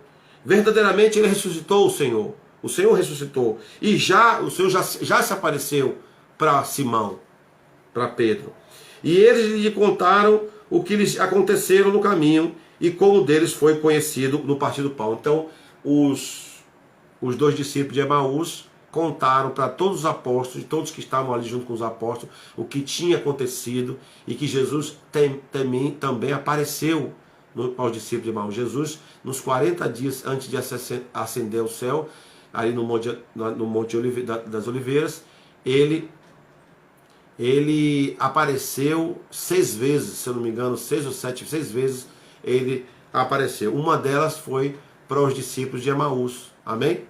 verdadeiramente ele ressuscitou o Senhor ressuscitou, e o Senhor já se apareceu para Simão, para Pedro. E eles lhe contaram o que lhes aconteceram no caminho e como deles foi conhecido no partir do pão. Então os 2 discípulos de Emaús contaram para todos os apóstolos, todos que estavam ali junto com os apóstolos, o que tinha acontecido e que Jesus também apareceu aos discípulos de Emaús. Jesus, nos 40 dias antes de ascender ao céu, ali no Monte das Oliveiras, ele apareceu 6 vezes, se eu não me engano, 6 ou 7 vezes ele apareceu. Uma delas foi para os discípulos de Emaús. Amém?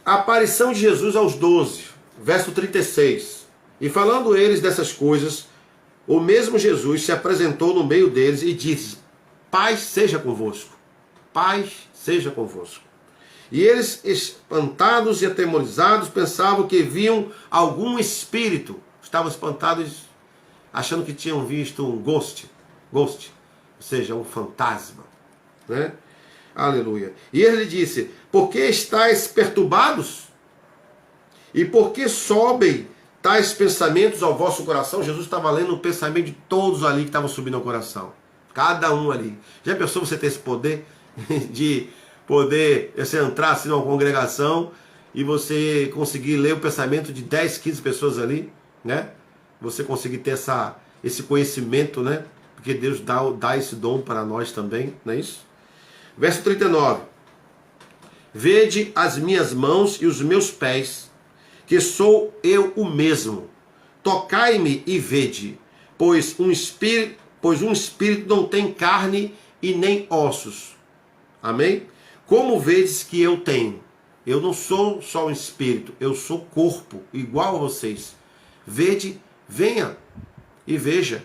A aparição de Jesus aos 12, verso 36. E falando eles dessas coisas, o mesmo Jesus se apresentou no meio deles e disse: paz seja convosco. Paz seja convosco. E eles, espantados e atemorizados, pensavam que viam algum espírito. Estavam espantados, achando que tinham visto um ghost, ou seja, um fantasma, né? Aleluia. E ele disse: por que estáis perturbados? E por que sobem tais pensamentos ao vosso coração? Jesus estava lendo o pensamento de todos ali que estavam subindo ao coração. Cada um ali. Já pensou você ter esse poder de poder você entrar assim numa congregação e você conseguir ler o pensamento de 10, 15 pessoas ali, né? Você conseguir ter esse conhecimento, né? Porque Deus dá esse dom para nós também, não é isso? Verso 39. Vede as minhas mãos e os meus pés, que sou eu o mesmo. Tocai-me e vede, pois um espírito não tem carne e nem ossos. Amém? Como vedes que eu tenho? Eu não sou só um espírito, eu sou corpo, igual a vocês. Vede, venha e veja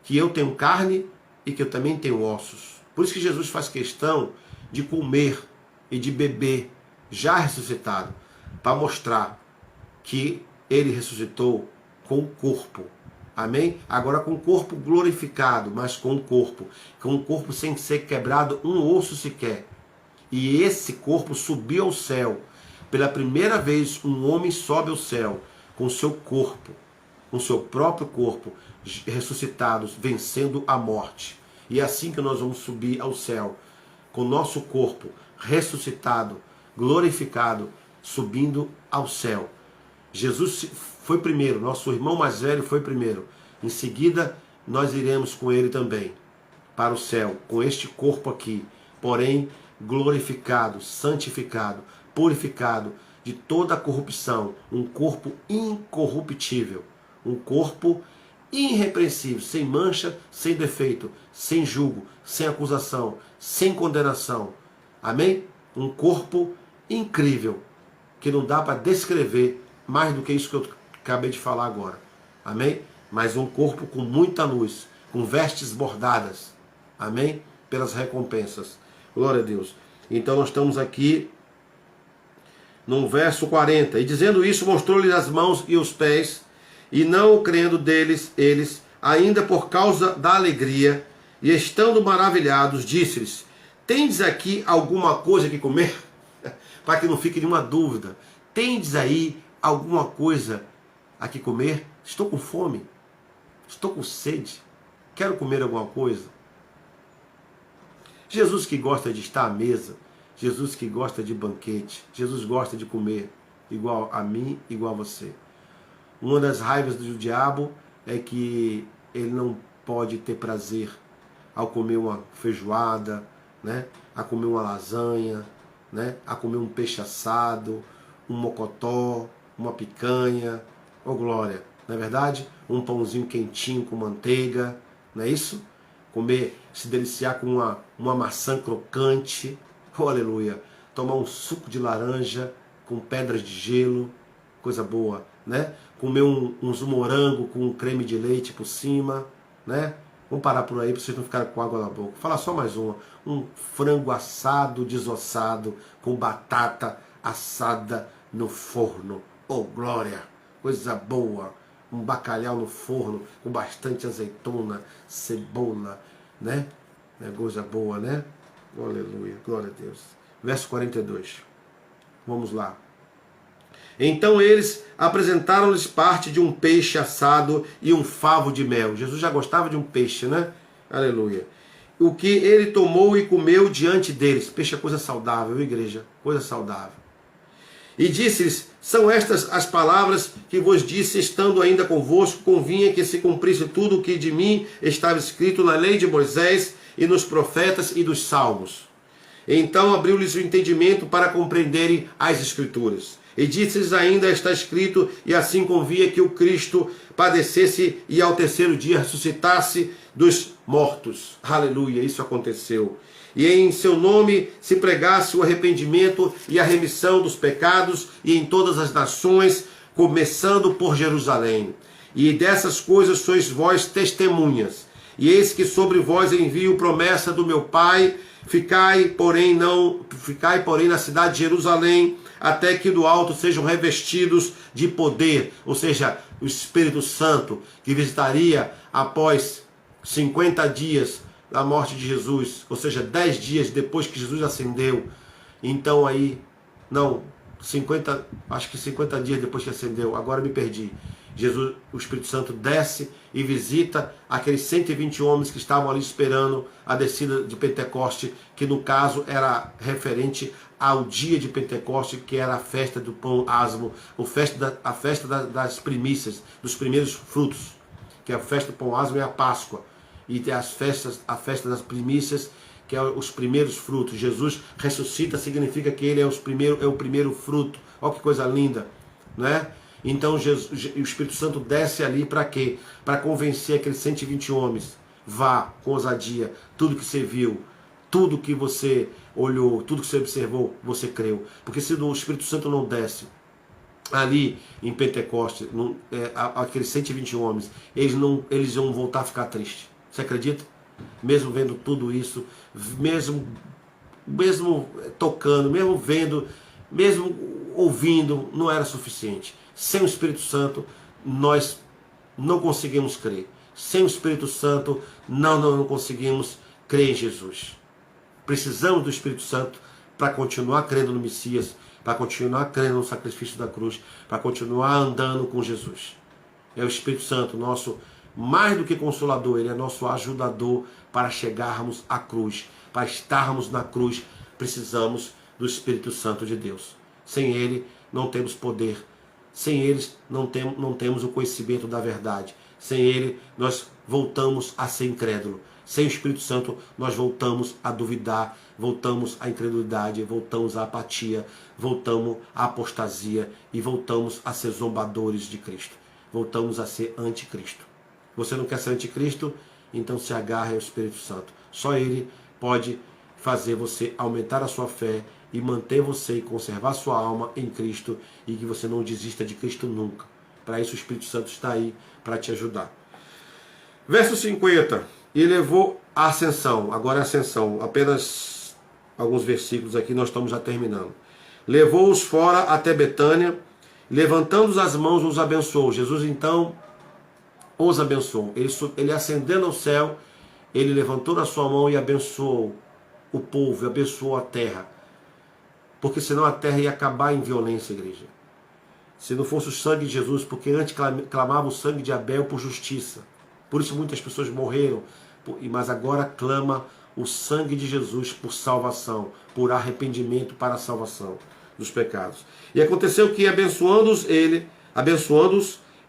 que eu tenho carne e que eu também tenho ossos. Por isso que Jesus faz questão de comer e de beber já ressuscitado, para mostrar que ele ressuscitou com o corpo. Amém? Agora com o corpo glorificado, mas com o corpo sem ser quebrado um osso sequer. E esse corpo subiu ao céu. Pela primeira vez um homem sobe ao céu com seu corpo, com seu próprio corpo, ressuscitados, vencendo a morte. E é assim que nós vamos subir ao céu, com o nosso corpo ressuscitado, glorificado, subindo ao céu. Jesus foi primeiro, nosso irmão mais velho foi primeiro. Em seguida, nós iremos com ele também para o céu, com este corpo aqui, porém glorificado, santificado, purificado de toda a corrupção, um corpo incorruptível, um corpo irrepreensível, sem mancha, sem defeito, sem julgo, sem acusação, sem condenação. Amém? Um corpo incrível, que não dá para descrever mais do que isso que eu acabei de falar agora. Amém? Mas um corpo com muita luz, com vestes bordadas. Amém? Pelas recompensas. Glória a Deus. Então nós estamos aqui no verso 40. E dizendo isso, mostrou-lhes as mãos e os pés, e não crendo deles, eles, ainda por causa da alegria, E estando maravilhados, disse-lhes: tendes aqui alguma coisa que comer? Para que não fique nenhuma dúvida. Tendes aí alguma coisa a que comer? Estou com fome. Estou com sede. Quero comer alguma coisa. Jesus que gosta de estar à mesa. Jesus que gosta de banquete. Jesus gosta de comer. Igual a mim, igual a você. Uma das raivas do diabo é que ele não pode ter prazer ao comer uma feijoada, né? A comer uma lasanha, né? A comer um peixe assado, um mocotó, uma picanha, oh glória, não é verdade? Um pãozinho quentinho com manteiga, não é isso? Comer, se deliciar com uma maçã crocante, oh aleluia, tomar um suco de laranja com pedras de gelo, coisa boa, né? Comer uns morango com um creme de leite por cima, né? Vamos parar por aí para vocês não ficarem com água na boca. Vou falar só mais uma. Um frango assado, desossado, com batata assada no forno. Oh, glória! Coisa boa. Um bacalhau no forno, com bastante azeitona, cebola, né? É coisa boa, né? Aleluia, glória a Deus. Verso 42. Vamos lá. Então eles apresentaram-lhes parte de um peixe assado e um favo de mel. Jesus já gostava de um peixe, né? Aleluia. O que ele tomou e comeu diante deles. Peixe é coisa saudável, igreja, coisa saudável. E disse-lhes: são estas as palavras que vos disse, estando ainda convosco, convinha que se cumprisse tudo o que de mim estava escrito na lei de Moisés e nos profetas e dos salmos. Então abriu-lhes o entendimento para compreenderem as Escrituras. E disse-lhes ainda: está escrito, e assim convia que o Cristo padecesse e ao terceiro dia ressuscitasse dos mortos. Aleluia, isso aconteceu. E em seu nome se pregasse o arrependimento e a remissão dos pecados e em todas as nações, começando por Jerusalém. E dessas coisas sois vós testemunhas. E eis que sobre vós envio promessa do meu Pai. Ficai, porém, na cidade de Jerusalém, até que do alto sejam revestidos de poder, ou seja, o Espírito Santo, que visitaria após 50 dias da morte de Jesus, ou seja, 10 dias depois que Jesus ascendeu. Então aí, acho que 50 dias depois que ascendeu, agora me perdi. Jesus, o Espírito Santo desce e visita aqueles 120 homens que estavam ali esperando a descida de Pentecoste, que no caso era referente ao dia de Pentecoste, que era a festa do pão asmo, a festa das primícias, dos primeiros frutos, que a festa do pão asmo é a Páscoa, e tem a festa das primícias, que é os primeiros frutos. Jesus ressuscita, significa que ele é o primeiro fruto. Olha que coisa linda, né? Então o Espírito Santo desce ali para quê? Para convencer aqueles 120 homens. Vá com ousadia, tudo que você viu, tudo que você olhou, tudo que você observou, você creu. Porque se o Espírito Santo não desce ali em Pentecoste, aqueles 120 homens, eles vão voltar a ficar tristes. Você acredita? Mesmo vendo tudo isso, mesmo tocando, mesmo vendo, mesmo ouvindo, não era suficiente. Sem o Espírito Santo, nós não conseguimos crer. Sem o Espírito Santo, não conseguimos crer em Jesus. Precisamos do Espírito Santo para continuar crendo no Messias, para continuar crendo no sacrifício da cruz, para continuar andando com Jesus. É o Espírito Santo, nosso, mais do que consolador, ele é nosso ajudador para chegarmos à cruz, para estarmos na cruz. Precisamos do Espírito Santo de Deus. Sem ele, não temos poder. Sem eles, não temos o conhecimento da verdade. Sem ele, nós voltamos a ser incrédulo. Sem o Espírito Santo, nós voltamos a duvidar, voltamos à incredulidade, voltamos à apatia, voltamos à apostasia e voltamos a ser zombadores de Cristo. Voltamos a ser anticristo. Você não quer ser anticristo? Então se agarre ao Espírito Santo. Só ele pode fazer você aumentar a sua fé e manter você e conservar sua alma em Cristo e que você não desista de Cristo nunca. Para isso o Espírito Santo está aí para te ajudar. Verso 50. E levou a ascensão. Agora é ascensão. Apenas alguns versículos aqui, nós estamos já terminando. Levou-os fora até Betânia, levantando as mãos, os abençoou. Jesus então os abençoou. Ele ascendendo ao céu ele levantou a sua mão e abençoou o povo, abençoou a terra. Porque senão a terra ia acabar em violência, igreja. Se não fosse o sangue de Jesus, porque antes clamava o sangue de Abel por justiça. Por isso muitas pessoas morreram, mas agora clama o sangue de Jesus por salvação, por arrependimento para a salvação dos pecados. E aconteceu que, abençoando-os,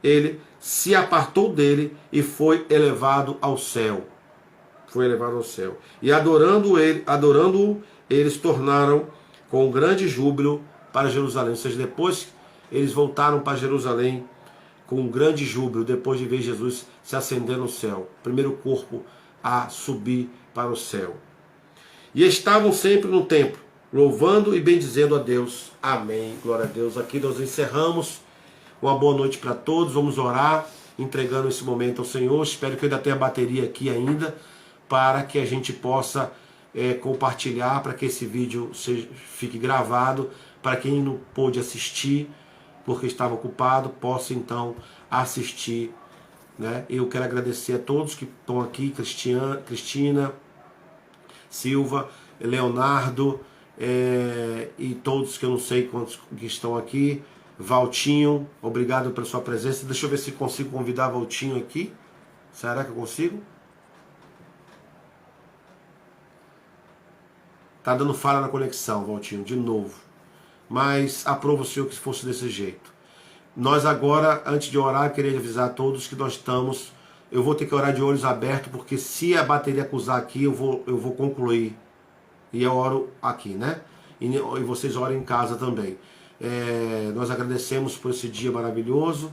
ele se apartou dele e foi elevado ao céu. Foi elevado ao céu. E adorando-o, eles tornaram com grande júbilo para Jerusalém. Ou seja, depois eles voltaram para Jerusalém com um grande júbilo, depois de ver Jesus se ascender no céu. Primeiro corpo a subir para o céu. E estavam sempre no templo, louvando e bendizendo a Deus. Amém. Glória a Deus. Aqui nós encerramos. Uma boa noite para todos. Vamos orar, entregando esse momento ao Senhor. Espero que eu ainda tenha bateria aqui ainda, para que a gente possa compartilhar, para que esse vídeo fique gravado, para quem não pôde assistir, porque estava ocupado, possa então assistir. Né? Eu quero agradecer a todos que estão aqui, Cristina, Silva, Leonardo, e todos que eu não sei quantos que estão aqui. Valtinho, obrigado pela sua presença. Deixa eu ver se consigo convidar Valtinho aqui. Será que eu consigo? Tá dando falha na conexão, Valtinho, de novo. Mas aprova o Senhor que fosse desse jeito. Nós agora, antes de orar, eu queria avisar a todos que nós estamos... Eu vou ter que orar de olhos abertos, porque se a bateria acusar aqui, eu vou concluir. E eu oro aqui, né? E vocês orem em casa também. Nós agradecemos por esse dia maravilhoso.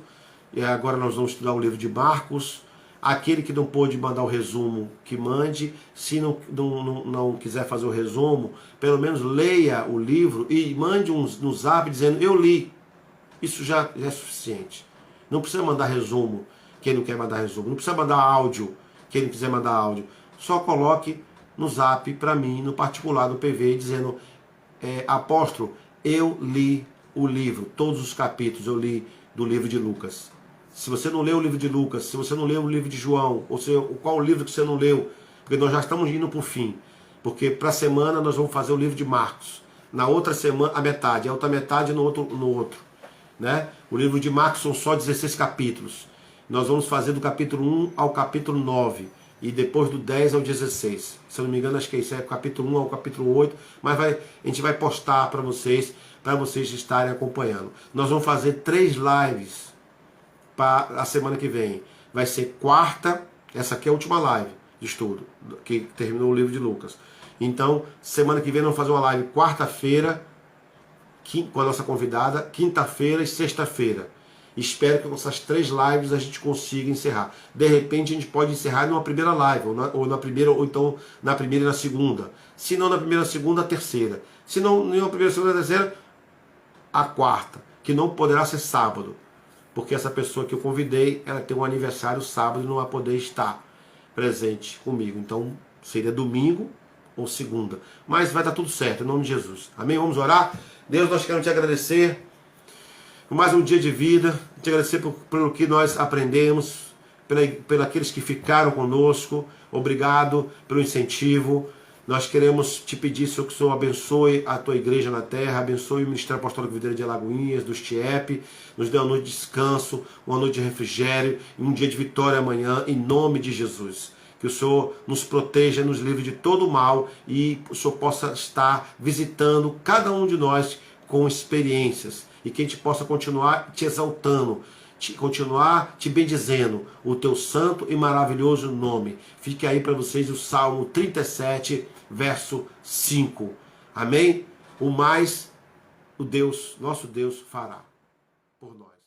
E agora nós vamos estudar o livro de Marcos. Aquele que não pôde mandar o resumo, que mande. Se não quiser fazer o resumo, pelo menos leia o livro e mande no zap dizendo, eu li. Isso já é suficiente. Não precisa mandar resumo, quem não quer mandar resumo. Não precisa mandar áudio, quem não quiser mandar áudio. Só coloque no zap para mim, no particular, no PV, dizendo, apóstolo, eu li o livro, todos os capítulos eu li do livro de Lucas. Se você não leu o livro de Lucas, se você não leu o livro de João, ou seja, qual o livro que você não leu, porque nós já estamos indo para o fim. Porque para a semana nós vamos fazer o livro de Marcos. Na outra semana, a metade, a outra metade no outro. Né? O livro de Marcos são só 16 capítulos. Nós vamos fazer do capítulo 1 ao capítulo 9. E depois do 10 ao 16. Se eu não me engano, acho que isso é capítulo 1 ao capítulo 8. Mas a gente vai postar para vocês estarem acompanhando. Nós vamos fazer 3 lives para a semana que vem. Vai ser quarta, essa aqui é a última live de estudo, que terminou o livro de Lucas. Então, semana que vem nós vamos fazer uma live quarta-feira, com a nossa convidada, quinta-feira e sexta-feira. Espero que com essas 3 lives a gente consiga encerrar. De repente a gente pode encerrar numa primeira live, ou então na primeira e na segunda. Se não na primeira, segunda, a terceira. Se não na primeira, segunda, a terceira, a quarta, que não poderá ser sábado. Porque essa pessoa que eu convidei, ela tem um aniversário sábado e não vai poder estar presente comigo. Então seria domingo ou segunda. Mas vai dar tudo certo, em nome de Jesus. Amém? Vamos orar? Deus, nós queremos te agradecer por mais um dia de vida, te agradecer pelo que nós aprendemos, pelos que ficaram conosco. Obrigado pelo incentivo. Nós queremos te pedir, Senhor, que o Senhor abençoe a tua igreja na terra, abençoe o Ministério Apostólico Videira de Alagoinhas, dos TIEP, nos dê uma noite de descanso, uma noite de refrigério e um dia de vitória amanhã, em nome de Jesus. Que o Senhor nos proteja, nos livre de todo o mal e o Senhor possa estar visitando cada um de nós com experiências e que a gente possa continuar te exaltando, continuar te bendizendo, o teu santo e maravilhoso nome. Fique aí para vocês o Salmo 37, verso 5. Amém? O mais o Deus, nosso Deus, fará por nós.